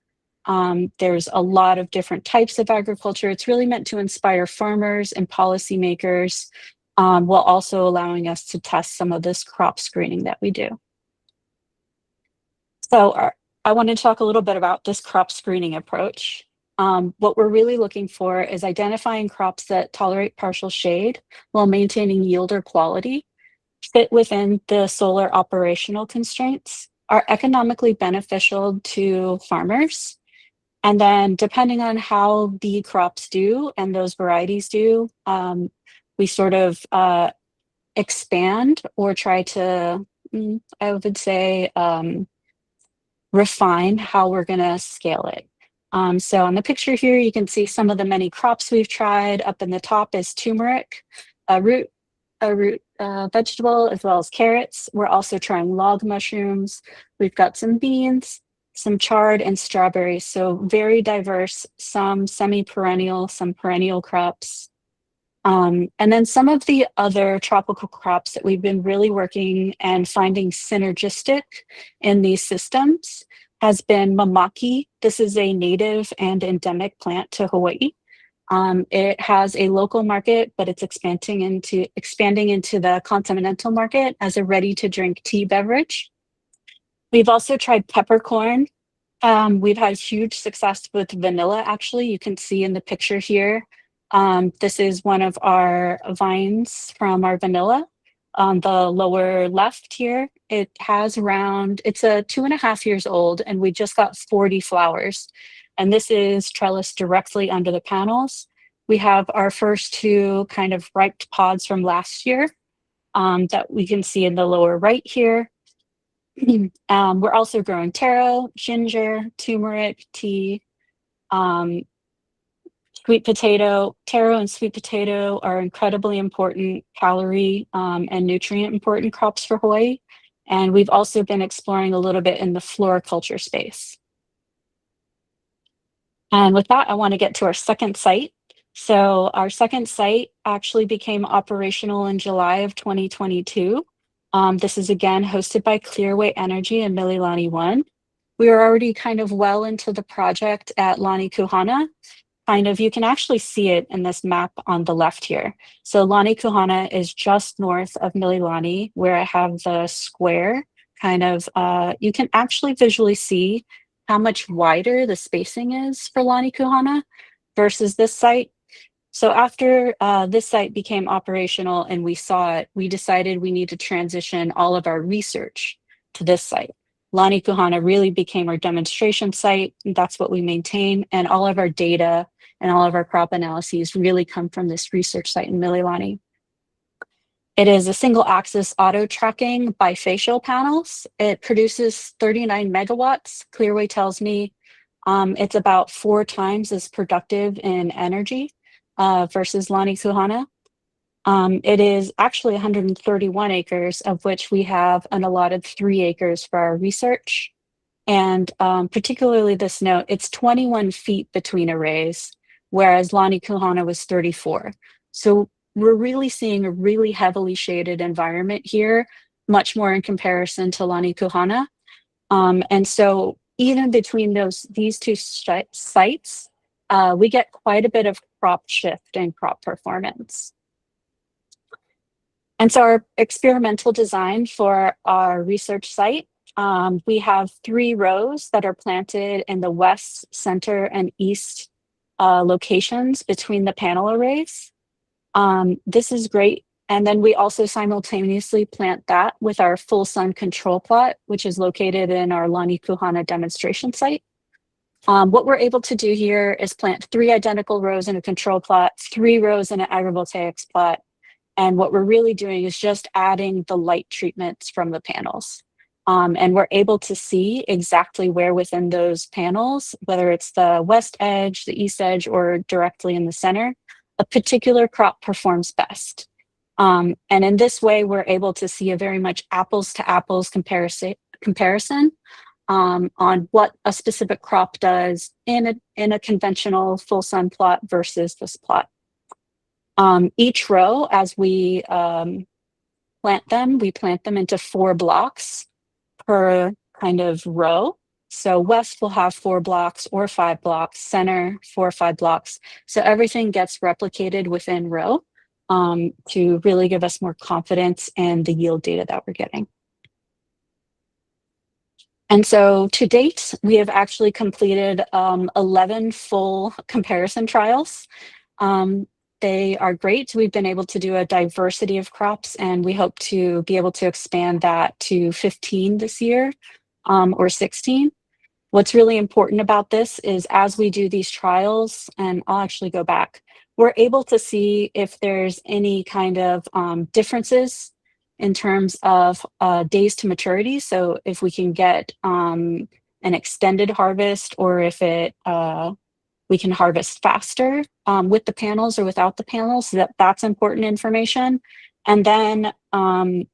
There's a lot of different types of agriculture. It's really meant to inspire farmers and policymakers, while also allowing us to test some of this crop screening that we do. So I want to talk a little bit about this crop screening approach. What we're really looking for is identifying crops that tolerate partial shade while maintaining yield or quality, fit within the solar operational constraints, are economically beneficial to farmers. And then depending on how the crops do and those varieties do, we sort of expand or try to, I would say, refine how we're going to scale it. So on the picture here, you can see some of the many crops we've tried. Up in the top is turmeric, a root vegetable, as well as carrots. We're also trying log mushrooms. We've got some beans, some chard, and strawberries. So very diverse, some semi-perennial, some perennial crops. And then some of the other tropical crops that we've been really working and finding synergistic in these systems has been mamaki. This is a native and endemic plant to Hawaii. It has a local market, but it's expanding into the continental market as a ready-to-drink tea beverage. We've also tried peppercorn. We've had huge success with vanilla, actually. You can see in the picture here. This is one of our vines from our vanilla. On the lower left here, it's a 2.5 years old, and we just got 40 flowers. And this is trellised directly under the panels. We have our first 2 kind of ripe pods from last year that we can see in the lower right here. We're also growing taro, ginger, turmeric, tea, sweet potato. Taro and sweet potato are incredibly important calorie and nutrient important crops for Hawaii. And we've also been exploring a little bit in the floriculture space. And with that, I want to get to our second site. So our second site actually became operational in July of 2022. This is again hosted by Clearway Energy and Mililani 1. We are already kind of well into the project at Lani Kuhana. You can actually see it in this map on the left here. So Lani Kuhana is just north of Mililani, where I have the square you can actually visually see how much wider the spacing is for Lani Kuhana versus this site. So after this site became operational and we saw it, we decided we need to transition all of our research to this site. Lani Kuhana really became our demonstration site. And that's what we maintain. And all of our data and all of our crop analyses really come from this research site in Mililani. It is a single axis auto tracking bifacial panels. It produces 39 megawatts. Clearway tells me it's about 4 times as productive in energy versus Lani Kuhana. It is actually 131 acres, of which we have an allotted 3 acres for our research. And particularly this note, it's 21 feet between arrays, whereas Lani Kuhana was 34. So we're really seeing a really heavily shaded environment here, much more in comparison to Lani Kuhana. And so even between these 2 sites, we get quite a bit of crop shift and crop performance. And so our experimental design for our research site, we have 3 rows that are planted in the west, center, and east locations between the panel arrays. This is great. And then we also simultaneously plant that with our full sun control plot, which is located in our Lani Kuhana demonstration site. What we're able to do here is plant 3 identical rows in a control plot, 3 rows in an agrivoltaics plot. And what we're really doing is just adding the light treatments from the panels. And we're able to see exactly where within those panels, whether it's the west edge, the east edge, or directly in the center, a particular crop performs best. And in this way, we're able to see a very much apples to apples comparison on what a specific crop does in a conventional full sun plot versus this plot. Each row, as we plant them into 4 blocks per kind of row. So west will have 4 blocks or 5 blocks, center 4 or 5 blocks. So everything gets replicated within row to really give us more confidence in the yield data that we're getting. And so to date, we have actually completed 11 full comparison trials. They are great. We've been able to do a diversity of crops, and we hope to be able to expand that to 15 this year, or 16. What's really important about this is as we do these trials, and I'll actually go back, we're able to see if there's any kind of differences in terms of days to maturity. So if we can get an extended harvest, or if we can harvest faster with the panels or without the panels, that's important information. And then kind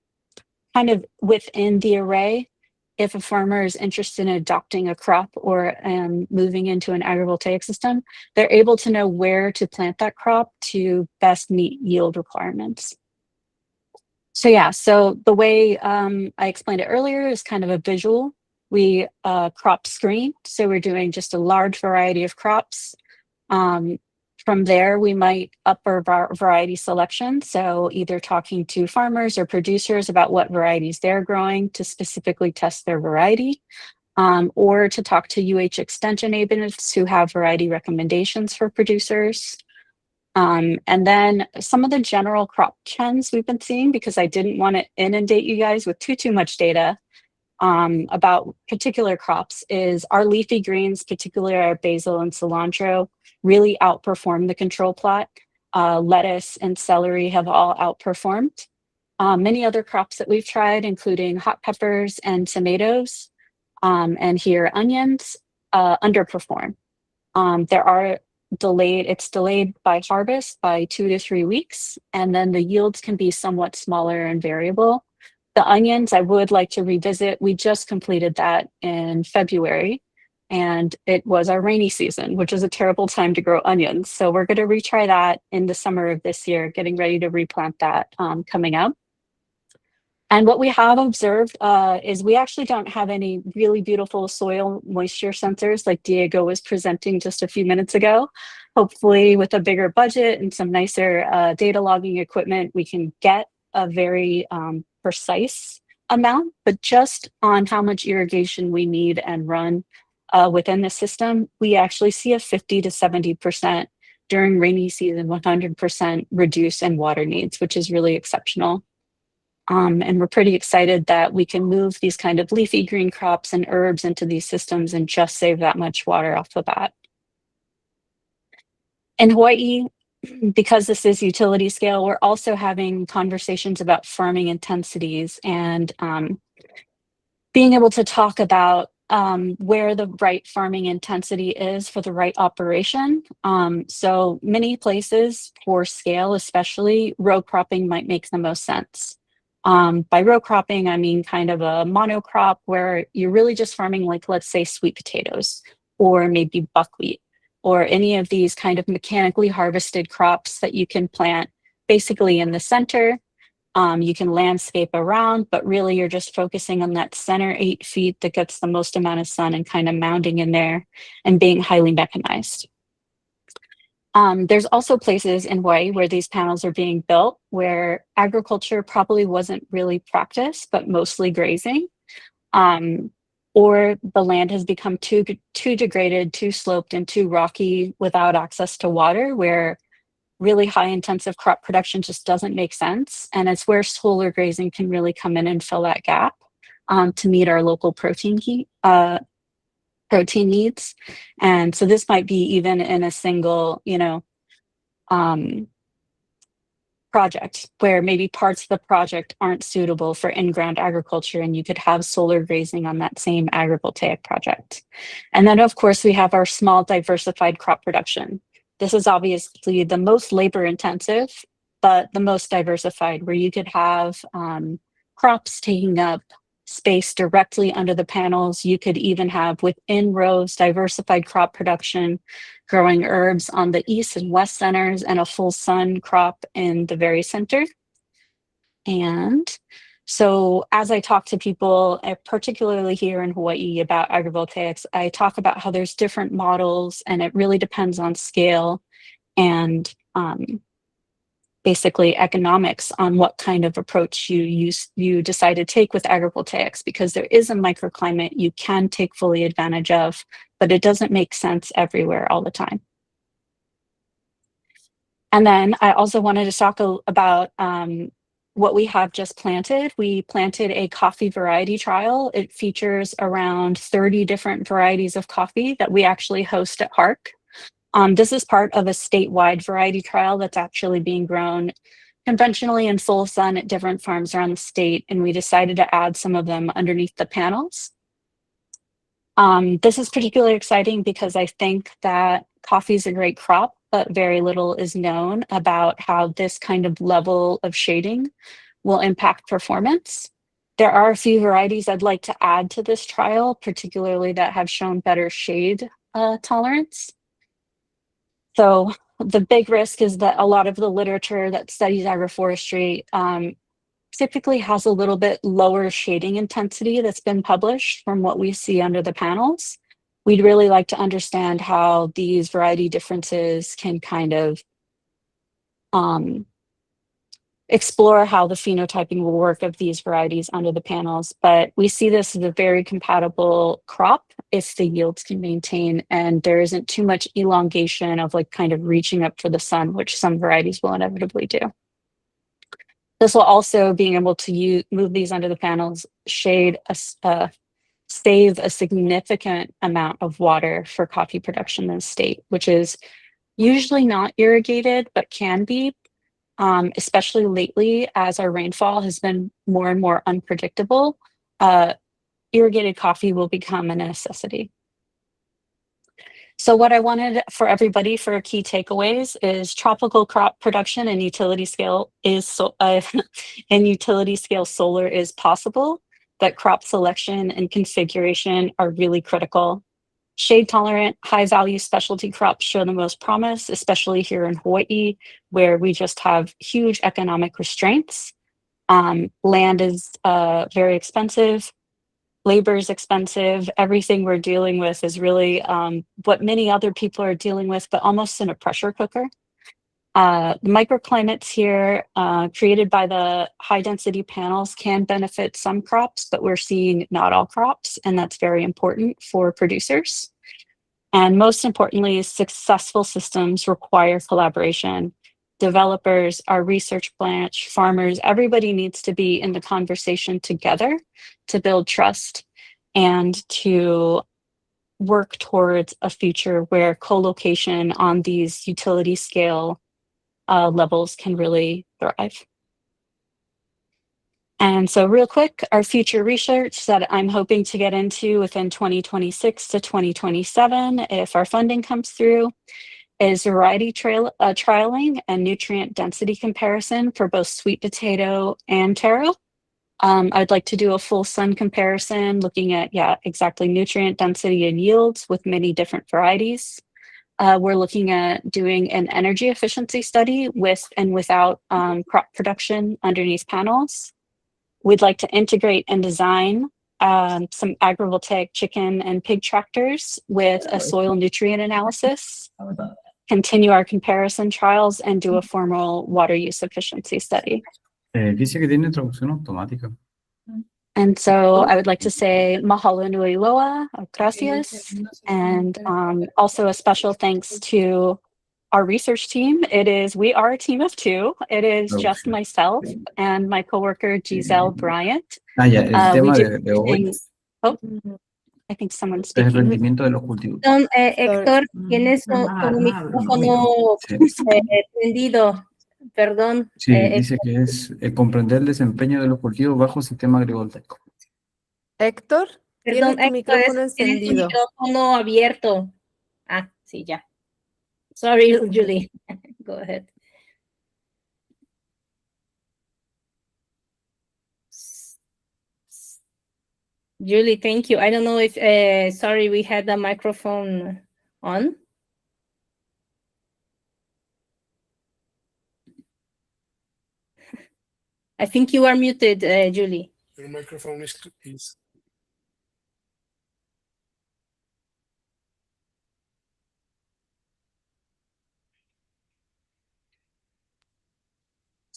of within the array, if a farmer is interested in adopting a crop or moving into an agrivoltaic system, they're able to know where to plant that crop to best meet yield requirements. So yeah, so the way I explained it earlier is kind of a visual. We crop screen, so we're doing just a large variety of crops. From there, we might up our variety selection. So either talking to farmers or producers about what varieties they're growing to specifically test their variety, or to talk to UH extension agents who have variety recommendations for producers. And then some of the general crop trends we've been seeing, because I didn't want to inundate you guys with too much data about particular crops, is our leafy greens, particularly our basil and cilantro, really outperform the control plot. Lettuce and celery have all outperformed. Many other crops that we've tried, including hot peppers and tomatoes, and here onions, underperform. It's delayed by harvest by 2 to 3 weeks, and then the yields can be somewhat smaller and variable. The onions, I would like to revisit. We just completed that in February, and it was our rainy season, which is a terrible time to grow onions. So we're going to retry that in the summer of this year, getting ready to replant that coming up. And what we have observed is we actually don't have any really beautiful soil moisture sensors like Diego was presenting just a few minutes ago. Hopefully with a bigger budget and some nicer data logging equipment, we can get a very precise amount, but just on how much irrigation we need and run within the system, we actually see a 50 to 70% during rainy season, 100% reduce in water needs, which is really exceptional. And we're pretty excited that we can move these kind of leafy green crops and herbs into these systems and just save that much water off the bat. In Hawaii, because this is utility scale, we're also having conversations about farming intensities and being able to talk about where the right farming intensity is for the right operation. So many places for scale, especially, row cropping might make the most sense. By row cropping, I mean kind of a monocrop where you're really just farming, like, let's say sweet potatoes or maybe buckwheat or any of these kind of mechanically harvested crops that you can plant basically in the center. You can landscape around, but really you're just focusing on that center 8 feet that gets the most amount of sun and kind of mounding in there and being highly mechanized. There's also places in Hawaii where these panels are being built where agriculture probably wasn't really practiced, but mostly grazing. Or the land has become too degraded, too sloped, and too rocky without access to water, where really high intensive crop production just doesn't make sense. And it's where solar grazing can really come in and fill that gap to meet our local protein needs. And so this might be even in a single, project where maybe parts of the project aren't suitable for in-ground agriculture, and you could have solar grazing on that same agrivoltaic project. And then of course we have our small diversified crop production. This is obviously the most labor intensive, but the most diversified, where you could have crops taking up space directly under the panels. You could even have within rows diversified crop production, growing herbs on the east and west centers and a full sun crop in the very center. And so as I talk to people, particularly here in Hawaii, about agrivoltaics, I talk about how there's different models and it really depends on scale and basically economics on what kind of approach you decide to take with agrivoltaics, because there is a microclimate you can take fully advantage of, but it doesn't make sense everywhere all the time. And then I also wanted to talk about what we have just planted. We planted a coffee variety trial. It features around 30 different varieties of coffee that we actually host at HARC. This is part of a statewide variety trial that's actually being grown conventionally in full sun at different farms around the state, and we decided to add some of them underneath the panels. This is particularly exciting because I think that coffee is a great crop, but very little is known about how this kind of level of shading will impact performance. There are a few varieties I'd like to add to this trial, particularly that have shown better shade tolerance. So the big risk is that a lot of the literature that studies agroforestry typically has a little bit lower shading intensity that's been published from what we see under the panels. We'd really like to understand how these variety differences can kind of explore how the phenotyping will work of these varieties under the panels. But we see this as a very compatible crop if the yields can maintain and there isn't too much elongation of like kind of reaching up for the sun, which some varieties will inevitably do. This will also, being able to move these under the panels, save a significant amount of water for coffee production in the state, which is usually not irrigated, but can be, especially lately as our rainfall has been more and more unpredictable. Irrigated coffee will become a necessity. So what I wanted for everybody for key takeaways is tropical crop production and utility scale is and utility scale solar is possible, but crop selection and configuration are really critical. Shade tolerant, high value specialty crops show the most promise, especially here in Hawaii, where we just have huge economic restraints. Land is very expensive. Labor is expensive. Everything we're dealing with is really what many other people are dealing with, but almost in a pressure cooker. The microclimates here created by the high density panels can benefit some crops, but we're seeing not all crops, and that's very important for producers. And most importantly, successful systems require collaboration. Developers, our research branch, farmers, everybody needs to be in the conversation together to build trust and to work towards a future where co-location on these utility scale levels can really thrive. And so real quick, our future research that I'm hoping to get into within 2026 to 2027, if our funding comes through, is variety trialing and nutrient density comparison for both sweet potato and taro. I'd like to do a full sun comparison looking at, exactly nutrient density and yields with many different varieties. We're looking at doing an energy efficiency study with and without crop production underneath panels. We'd like to integrate and design some agrivoltaic chicken and pig tractors with a soil nutrient analysis, continue our comparison trials, and do a formal water use efficiency study. Dice que tiene traducción automática. And so I would like to say mahalo nui loa, gracias, and also a special thanks to our research team. We are a team of two. It is just myself and my coworker Giselle Bryant. Ya, el tema de hoy Oh, I think someone's es el speaking. rendimiento de los cultivos. Héctor, tienes tu micrófono prendido. Perdón. Sí, dice que es comprender el desempeño de los cultivos bajo sistema agrivoltaico. Héctor, Perdón, tienes tu micrófono tienes tu encendido. micrófono abierto. Ah, sí, ya. Sorry, Julie. Go ahead. Julie, thank you. I don't know if, sorry, we had the microphone on. I think you are muted, Julie. Your microphone is.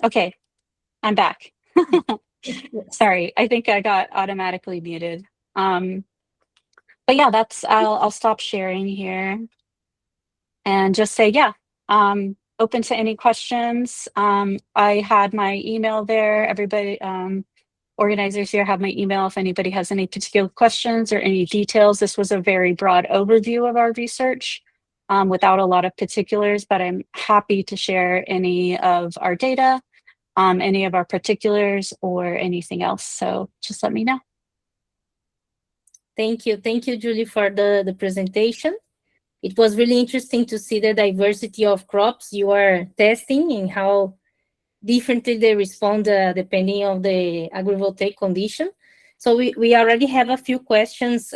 Okay, I'm back. Sorry, I think I got automatically muted. But yeah, I'll stop sharing here and just say, yeah, open to any questions. I had my email there. Everybody, organizers here have my email if anybody has any particular questions or any details. This was a very broad overview of our research without a lot of particulars, but I'm happy to share any of our data, any of our particulars, or anything else. So just let me know. Thank you, Julie, for the presentation. It was really interesting to see the diversity of crops you are testing and how differently they respond depending on the agrivoltaic condition. So we already have a few questions.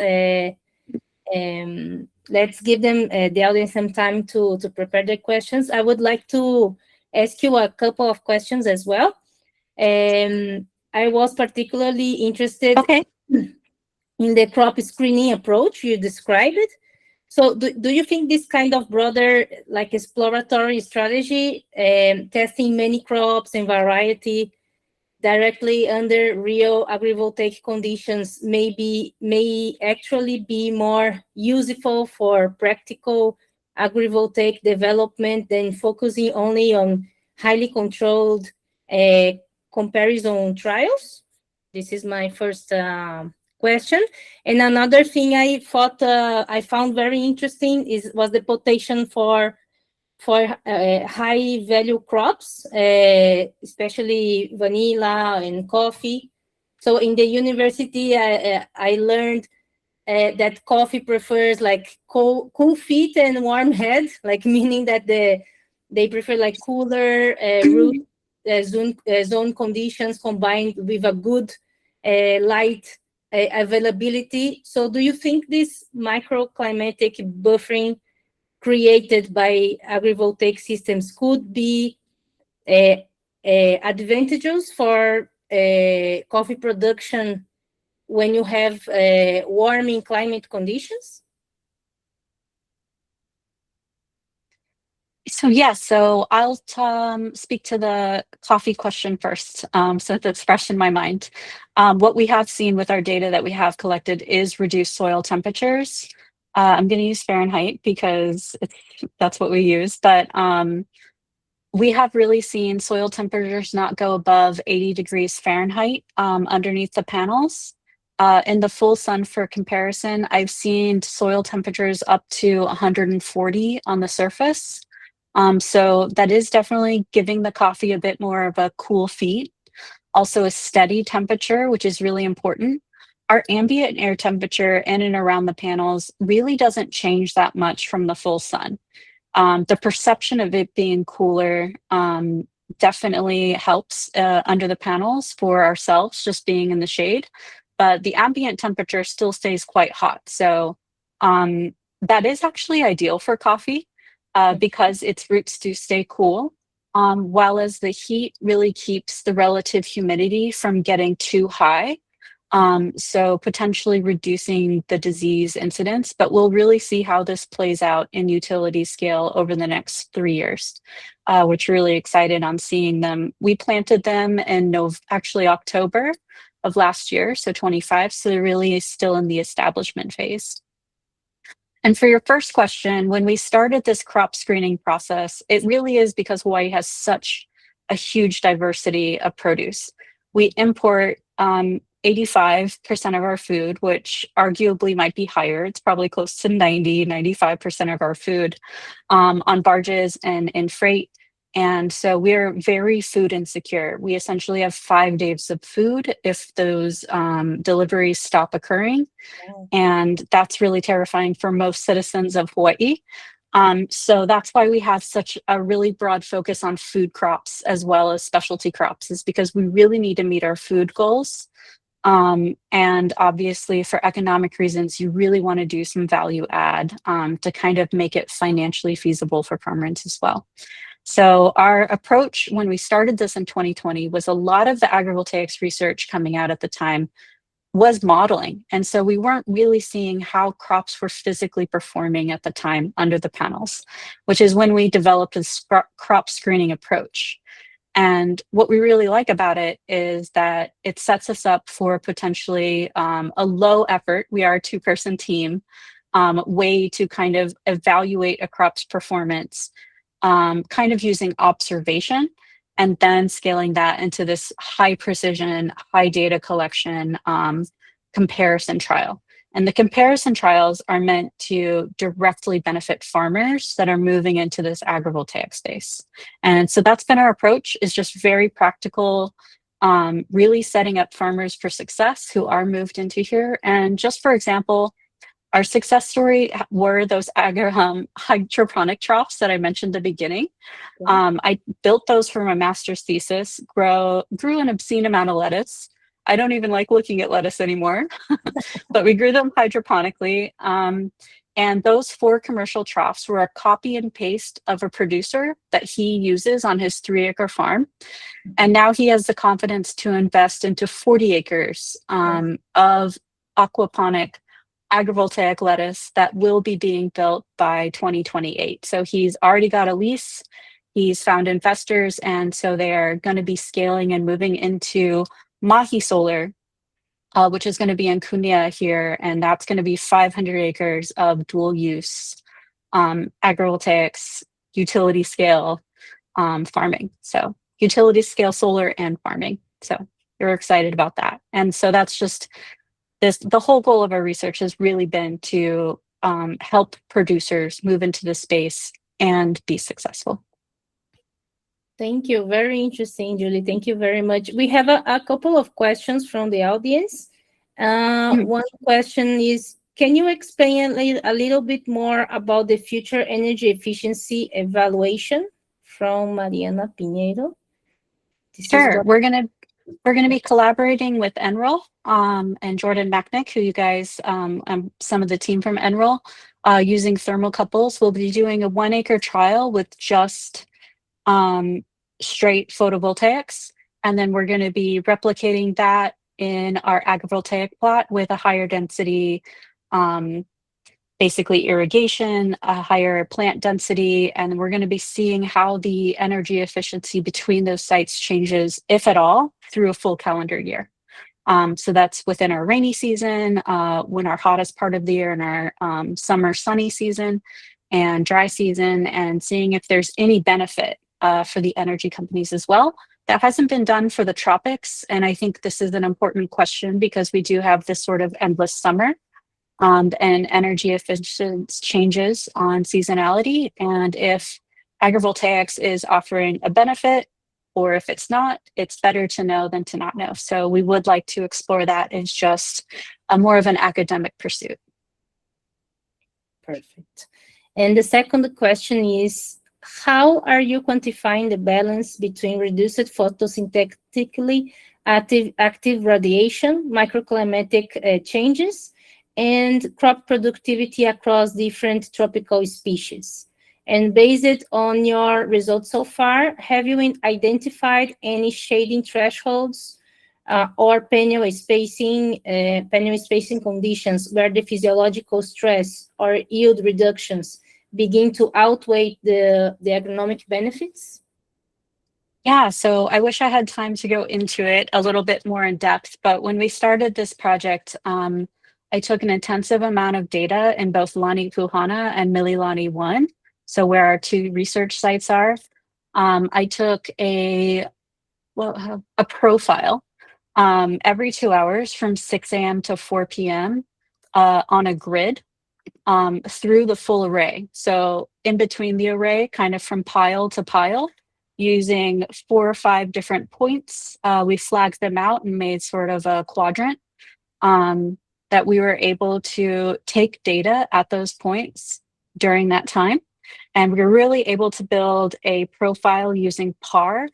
Let's give them the audience some time to prepare their questions. I would like to ask you a couple of questions as well. I was particularly interested in the crop screening approach you described. So do you think this kind of broader, like exploratory strategy, testing many crops and variety directly under real agrivoltaic conditions may actually be more useful for practical agrivoltaic development than focusing only on highly controlled comparison trials? This is my first question. And another thing I thought I found very interesting was the potential for high value crops, especially vanilla and coffee. So in the university, I learned that coffee prefers like cool feet and warm head, like meaning that they prefer like cooler root zone conditions combined with a good light availability. So do you think this microclimatic buffering created by agrivoltaic systems could be advantageous for coffee production when you have warming climate conditions? So I'll speak to the coffee question first, so that's fresh in my mind. What we have seen with our data that we have collected is reduced soil temperatures. I'm going to use Fahrenheit because that's what we use, but we have really seen soil temperatures not go above 80 degrees Fahrenheit underneath the panels. In the full sun, for comparison, I've seen soil temperatures up to 140 on the surface. So that is definitely giving the coffee a bit more of a cool feet. Also a steady temperature, which is really important. Our ambient air temperature in and around the panels really doesn't change that much from the full sun. The perception of it being cooler definitely helps under the panels for ourselves, just being in the shade, but the ambient temperature still stays quite hot. So that is actually ideal for coffee because its roots do stay cool, while as the heat really keeps the relative humidity from getting too high. So potentially reducing the disease incidence, but we'll really see how this plays out in utility scale over the next 3 years, which we're really excited on seeing them. We planted them in October of last year, so 25, so they're really still in the establishment phase. And for your first question, when we started this crop screening process, it really is because Hawaii has such a huge diversity of produce. We import 85% of our food, which arguably might be higher. It's probably close to 95% of our food on barges and in freight. And so we're very food insecure. We essentially have 5 days of food if those deliveries stop occurring. And that's really terrifying for most citizens of Hawaii. So that's why we have such a really broad focus on food crops as well as specialty crops, is because we really need to meet our food goals. And obviously for economic reasons, you really want to do some value add to kind of make it financially feasible for farmers as well. So our approach when we started this in 2020 was a lot of the agrivoltaics research coming out at the time was modeling. And so we weren't really seeing how crops were physically performing at the time under the panels, which is when we developed a crop screening approach. And what we really like about it is that it sets us up for potentially a low effort, we are a 2-person team, way to kind of evaluate a crop's performance, kind of using observation and then scaling that into this high precision, high data collection comparison trial. And the comparison trials are meant to directly benefit farmers that are moving into this agrivoltaic space. And so that's been our approach, is just very practical, really setting up farmers for success who are moved into here. And just for example, our success story were those hydroponic troughs that I mentioned at the beginning. I built those for my master's thesis, grew an obscene amount of lettuce. I don't even like looking at lettuce anymore, but we grew them hydroponically. And those 4 commercial troughs were a copy and paste of a producer that he uses on his 3-acre farm. And now he has the confidence to invest into 40 acres of aquaponic agrivoltaic lettuce that will be being built by 2028. So he's already got a lease, he's found investors, and so they are going to be scaling and moving into Mahi Solar, which is going to be in Cunha here, and that's going to be 500 acres of dual use agrivoltaics, utility scale farming. So utility scale solar and farming. So we're excited about that. And so that's just the whole goal of our research has really been to help producers move into the space and be successful. Thank you. Very interesting, Julie. Thank you very much. We have a couple of questions from the audience. One question is, can you explain a little bit more about the future energy efficiency evaluation from Mariana Piñeiro? Sure. We're gonna be collaborating with NREL and Jordan Machnick, who you guys, some of the team from NREL, using thermocouples. We'll be doing a 1-acre trial with just straight photovoltaics, and then we're going to be replicating that in our agrivoltaic plot with a higher density, basically irrigation, a higher plant density, and we're going to be seeing how the energy efficiency between those sites changes, if at all, through a full calendar year. So that's within our rainy season, when our hottest part of the year, and our summer sunny season and dry season, and seeing if there's any benefit for the energy companies as well. That hasn't been done for the tropics, and I think this is an important question because we do have this sort of endless summer and energy efficiency changes on seasonality, and if agrivoltaics is offering a benefit or if it's not, it's better to know than to not know. So we would like to explore that as just more of an academic pursuit. Perfect. And the second question is, how are you quantifying the balance between reduced photosynthetically active radiation, microclimatic changes, and crop productivity across different tropical species? And based on your results so far, have you identified any shading thresholds or panel spacing conditions where the physiological stress or yield reductions begin to outweigh the agronomic benefits? Yeah, so I wish I had time to go into it a little bit more in depth, but when we started this project, I took an intensive amount of data in both Lani Puhana and Mililani 1, so where our 2 research sites are. I took a profile every 2 hours from 6 a.m. to 4 p.m. On a grid through the full array. So in between the array, kind of from pile to pile, using 4 or 5 different points. We flagged them out and made sort of a quadrant that we were able to take data at those points during that time. And we were really able to build a profile using PAR,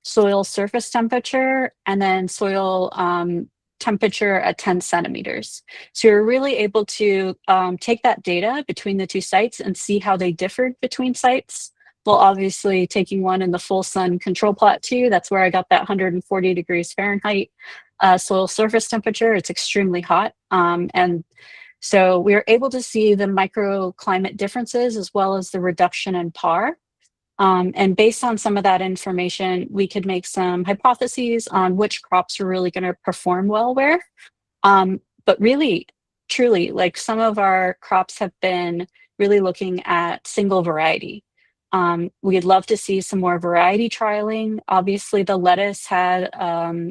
soil surface temperature, and then soil temperature at 10 centimeters. So you're really able to take that data between the 2 sites and see how they differed between sites. Well, obviously taking one in the full sun control plot too, that's where I got that 140 degrees Fahrenheit soil surface temperature. It's extremely hot. And so we were able to see the microclimate differences as well as the reduction in PAR And based on some of that information, we could make some hypotheses on which crops are really going to perform well where. But really, truly, like some of our crops have been really looking at single variety. We'd love to see some more variety trialing. Obviously, the lettuce had,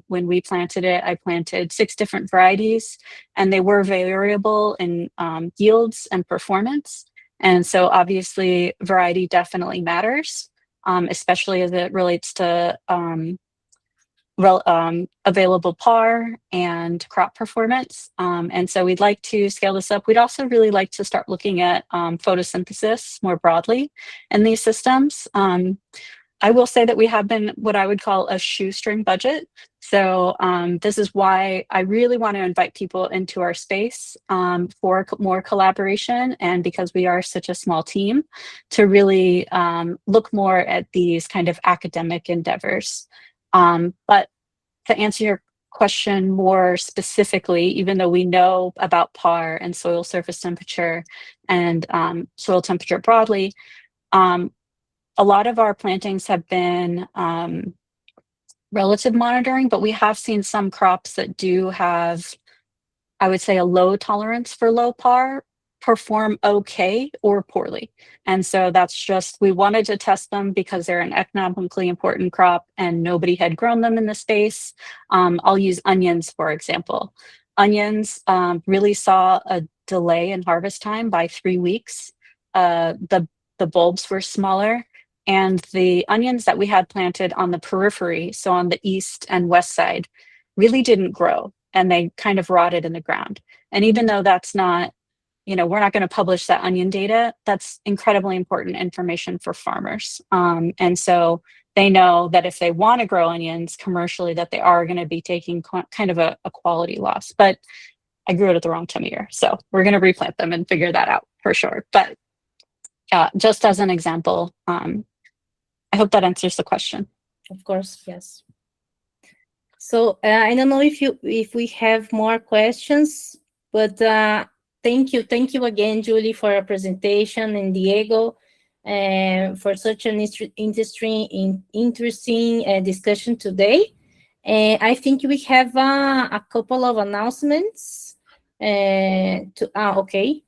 when we planted it, I planted 6 different varieties, and they were variable in yields and performance. And so obviously, variety definitely matters, especially as it relates to available PAR and crop performance. And so we'd like to scale this up. We'd also really like to start looking at photosynthesis more broadly in these systems. I will say that we have been what I would call a shoestring budget. So this is why I really want to invite people into our space for more collaboration, and because we are such a small team, to really look more at these kind of academic endeavors. But to answer your question more specifically, even though we know about PAR and soil surface temperature and soil temperature broadly, a lot of our plantings have been relative monitoring, but we have seen some crops that do have, I would say, a low tolerance for low PAR perform okay or poorly. And so that's just, we wanted to test them because they're an economically important crop and nobody had grown them in the space. I'll use onions, for example. Onions really saw a delay in harvest time by 3 weeks. The bulbs were smaller, and the onions that we had planted on the periphery, so on the east and west side, really didn't grow, and they kind of rotted in the ground. And even though that's not, we're not going to publish that onion data, that's incredibly important information for farmers. And so they know that if they want to grow onions commercially, that they are going to be taking kind of a quality loss. But I grew it at the wrong time of year, so we're going to replant them and figure that out for sure. But just as an example, I hope that answers the question. Of course, yes. So I don't know if we have more questions, but thank you again, Julie, for your presentation, and Diego, for such an interesting discussion today. I think we have a couple of announcements. Okay.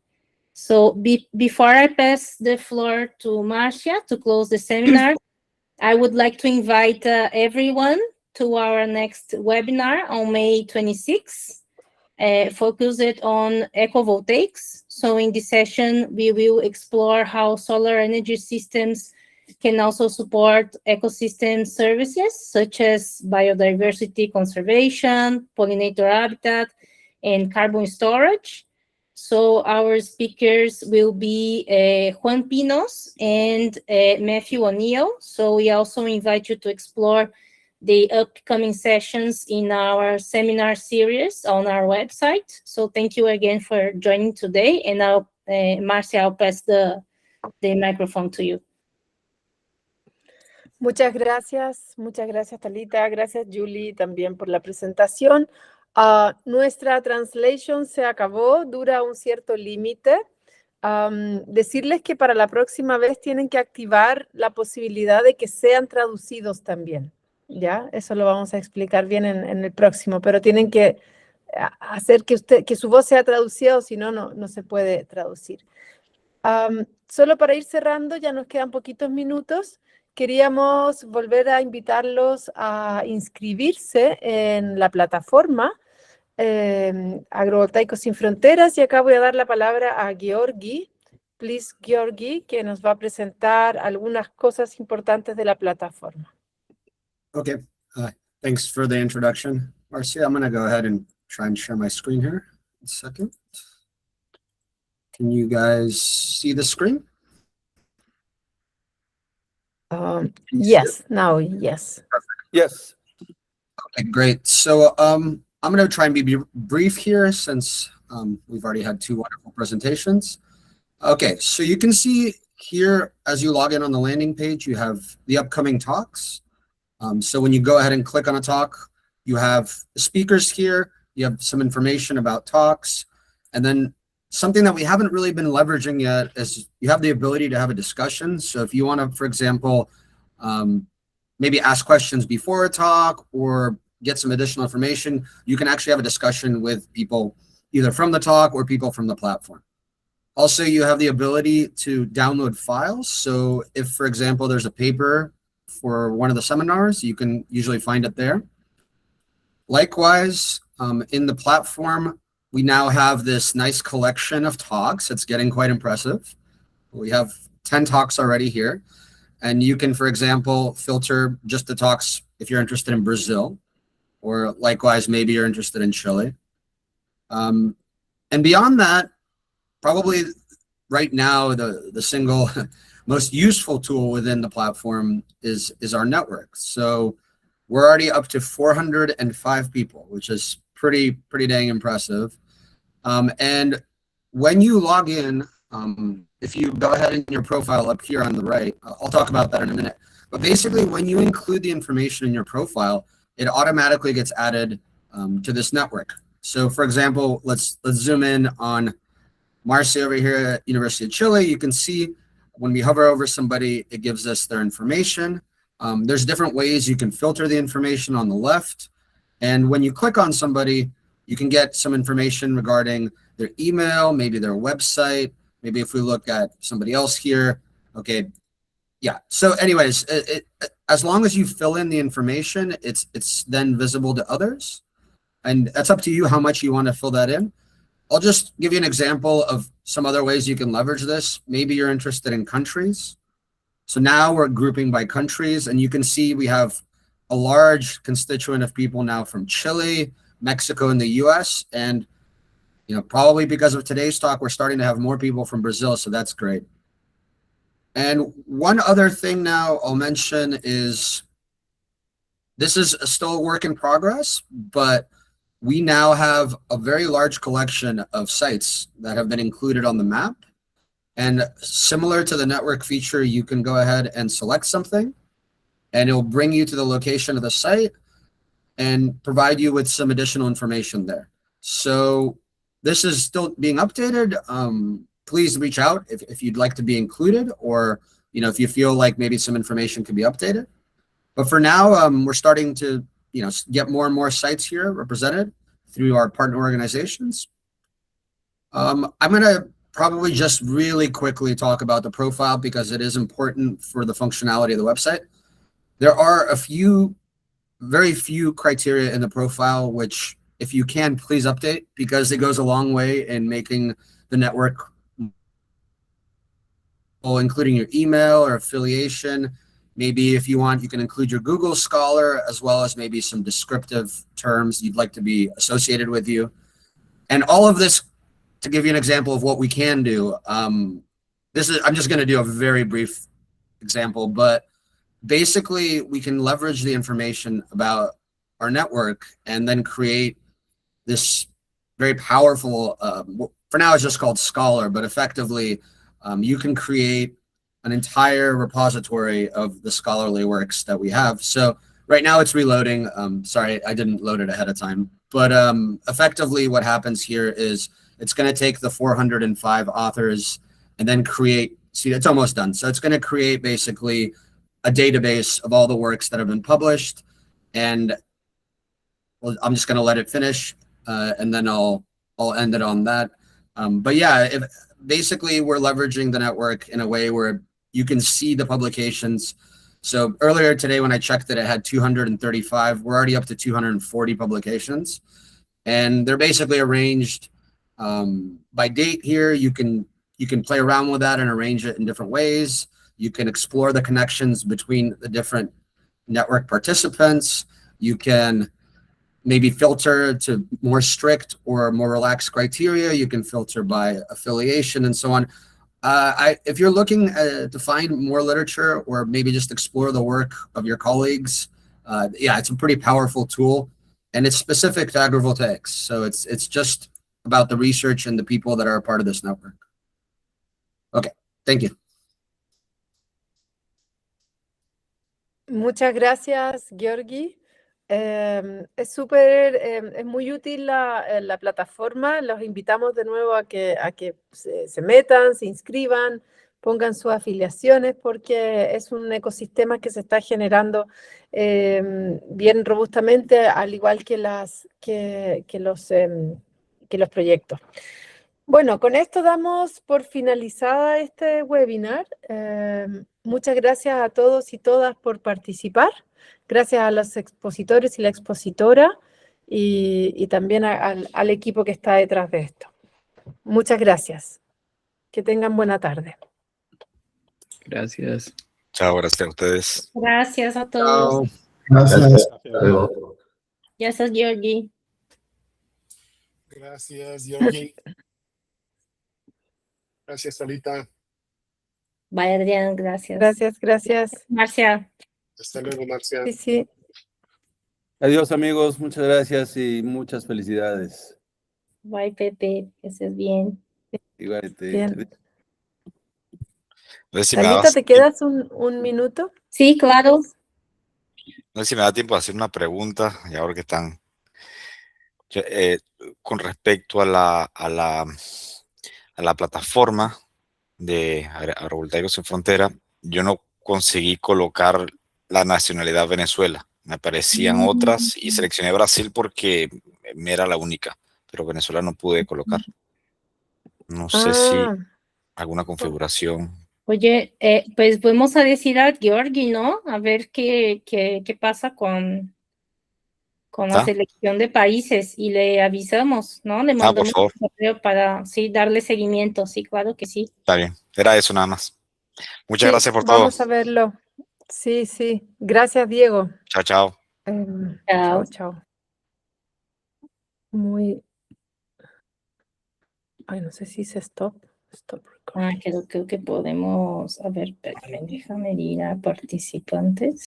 So before I pass the floor to Marcia to close the seminar, I would like to invite everyone to our next webinar on May 26th. Focused on ecovoltaics. So in this session, we will explore how solar energy systems can also support ecosystem services such as biodiversity conservation, pollinator habitat, and carbon storage. So our speakers will be Juan Pinos and Matthew O'Neill. So we also invite you to explore the upcoming sessions in our seminar series on our website. So thank you again for joining today. And now, Marcia, I'll pass the microphone to you. Muchas gracias, Talita. Gracias, Julie, también por la presentación. Nuestra translation se acabó, dura un cierto límite. Decirles que para la próxima vez tienen que activar la posibilidad de que sean traducidos también. ¿Ya? Eso lo vamos a explicar bien en el próximo, pero tienen que hacer que su voz sea traducida, o si no, no se puede traducir. Solo para ir cerrando, ya nos quedan poquitos minutos. Queríamos volver a invitarlos a inscribirse en la plataforma Agrovoltaicos Sin Fronteras, y acá voy a dar la palabra a Georgi. Please, Georgi, que nos va a presentar algunas cosas importantes de la plataforma. Okay, thanks for the introduction, Marcia. I'm going to go ahead and try and share my screen here. 1 second. Can you guys see the screen? Yes, now, yes. Perfect. Yes. Okay, great. So I'm going to try and be brief here since we've already had 2 wonderful presentations. Okay, so you can see here as you log in on the landing page, you have the upcoming talks. So when you go ahead and click on a talk, you have the speakers here, you have some information about talks, and then something that we haven't really been leveraging yet is you have the ability to have a discussion. So if you want to, for example, maybe ask questions before a talk or get some additional information, you can actually have a discussion with people either from the talk or people from the platform. Also, you have the ability to download files. So if, for example, there's a paper for one of the seminars, you can usually find it there. Likewise, in the platform, we now have this nice collection of talks. It's getting quite impressive. We have 10 talks already here. And you can, for example, filter just the talks if you're interested in Brazil, or likewise, maybe you're interested in Chile. And beyond that, probably right now, the single most useful tool within the platform is our network. So we're already up to 405 people, which is pretty dang impressive. And when you log in, if you go ahead in your profile up here on the right, I'll talk about that in a minute. But basically, when you include the information in your profile, it automatically gets added to this network. So for example, let's zoom in on Marcy over here at University of Chile. You can see when we hover over somebody, it gives us their information. There's different ways you can filter the information on the left. And when you click on somebody, you can get some information regarding their email, maybe their website. Maybe if we look at somebody else here, okay, yeah. So anyways, as long as you fill in the information, it's then visible to others. And that's up to you how much you want to fill that in. I'll just give you an example of some other ways you can leverage this. Maybe you're interested in countries. So now we're grouping by countries, and you can see we have a large constituent of people now from Chile, Mexico, and the US. And probably because of today's talk, we're starting to have more people from Brazil, so that's great. And one other thing now I'll mention is, this is still a work in progress, but we now have a very large collection of sites that have been included on the map. And similar to the network feature, you can go ahead and select something, and it'll bring you to the location of the site and provide you with some additional information there. So this is still being updated. Please reach out if you'd like to be included, or if you feel like maybe some information could be updated. But for now, we're starting to get more and more sites here represented through our partner organizations. I'm gonna probably just really quickly talk about the profile because it is important for the functionality of the website. There are very few criteria in the profile, which if you can, please update, because it goes a long way in making the network, including your email or affiliation. Maybe if you want, you can include your Google Scholar, as well as maybe some descriptive terms you'd like to be associated with you. And all of this, to give you an example of what we can do, I'm just going to do a very brief example, but basically we can leverage the information about our network and then create this very powerful, for now it's just called Scholar, but effectively you can create an entire repository of the scholarly works that we have. So right now it's reloading. Sorry, I didn't load it ahead of time. But effectively what happens here is it's going to take the 405 authors and then create, see, it's almost done. So it's going to create basically a database of all the works that have been published. And well, I'm just going to let it finish and then I'll end it on that. But yeah, basically we're leveraging the network in a way where you can see the publications. So earlier today when I checked it had 235. We're already up to 240 publications. And they're basically arranged by date here. You can play around with that and arrange it in different ways. You can explore the connections between the different network participants. You can maybe filter to more strict or more relaxed criteria. You can filter by affiliation and so on. If you're looking to find more literature or maybe just explore the work of your colleagues, yeah, it's a pretty powerful tool, and it's specific to agrivoltaics. So it's just about the research and the people that are a part of this network. Okay, thank you. Muchas gracias, Georgi. es súper, es muy útil la plataforma. Los invitamos de nuevo a que se metan, se inscriban, pongan sus afiliaciones, porque es un ecosistema que se está generando bien robustamente, al igual que los proyectos. Bueno, con esto damos por finalizada este webinar. Muchas gracias a todos y todas por participar. Gracias a los expositores y la expositora y también al equipo que está detrás de esto. Muchas gracias. Que tengan buena tarde. Gracias. Chao, gracias a ustedes. Gracias a todos. Chao. Gracias. Gracias, Georgie. Gracias, Georgie. Gracias, Solita. Bye, Adrián, gracias. Gracias, gracias. Marcia. Hasta luego, Marcia. Sí, sí. Adiós amigos, muchas gracias y muchas felicidades. Bye, Pepe, que estés bien. Igualmente. Bien. No sé si me Anita, dabas- ¿te quedas un minuto? Sí, claro. no sé si me da tiempo de hacer una pregunta, y ahora que están, con respecto a la plataforma de Agrovoltaicos Sin Frontera, yo no conseguí colocar la nacionalidad Venezuela. Me aparecían otras y seleccioné Brasil porque me era la única, pero Venezuela no pude colocar. No sé si Ah, alguna configuración. Oye, pues vamos a decir a Georgie, ¿no? A ver qué pasa con la ¿Está? selección de países y le avisamos, ¿no? Le Por mandamos favor, un correo para, sí, darle seguimiento. Sí, claro que sí. está bien. Era eso nada más. Muchas sí, gracias por todo. vamos a verlo. Sí, sí. Gracias, Diego. Chao, chao. Chao. Chao, chao. Muy... Ay, no sé si se stop. Stop recording. Creo que podemos, a ver, espérame, déjame ir a participantes.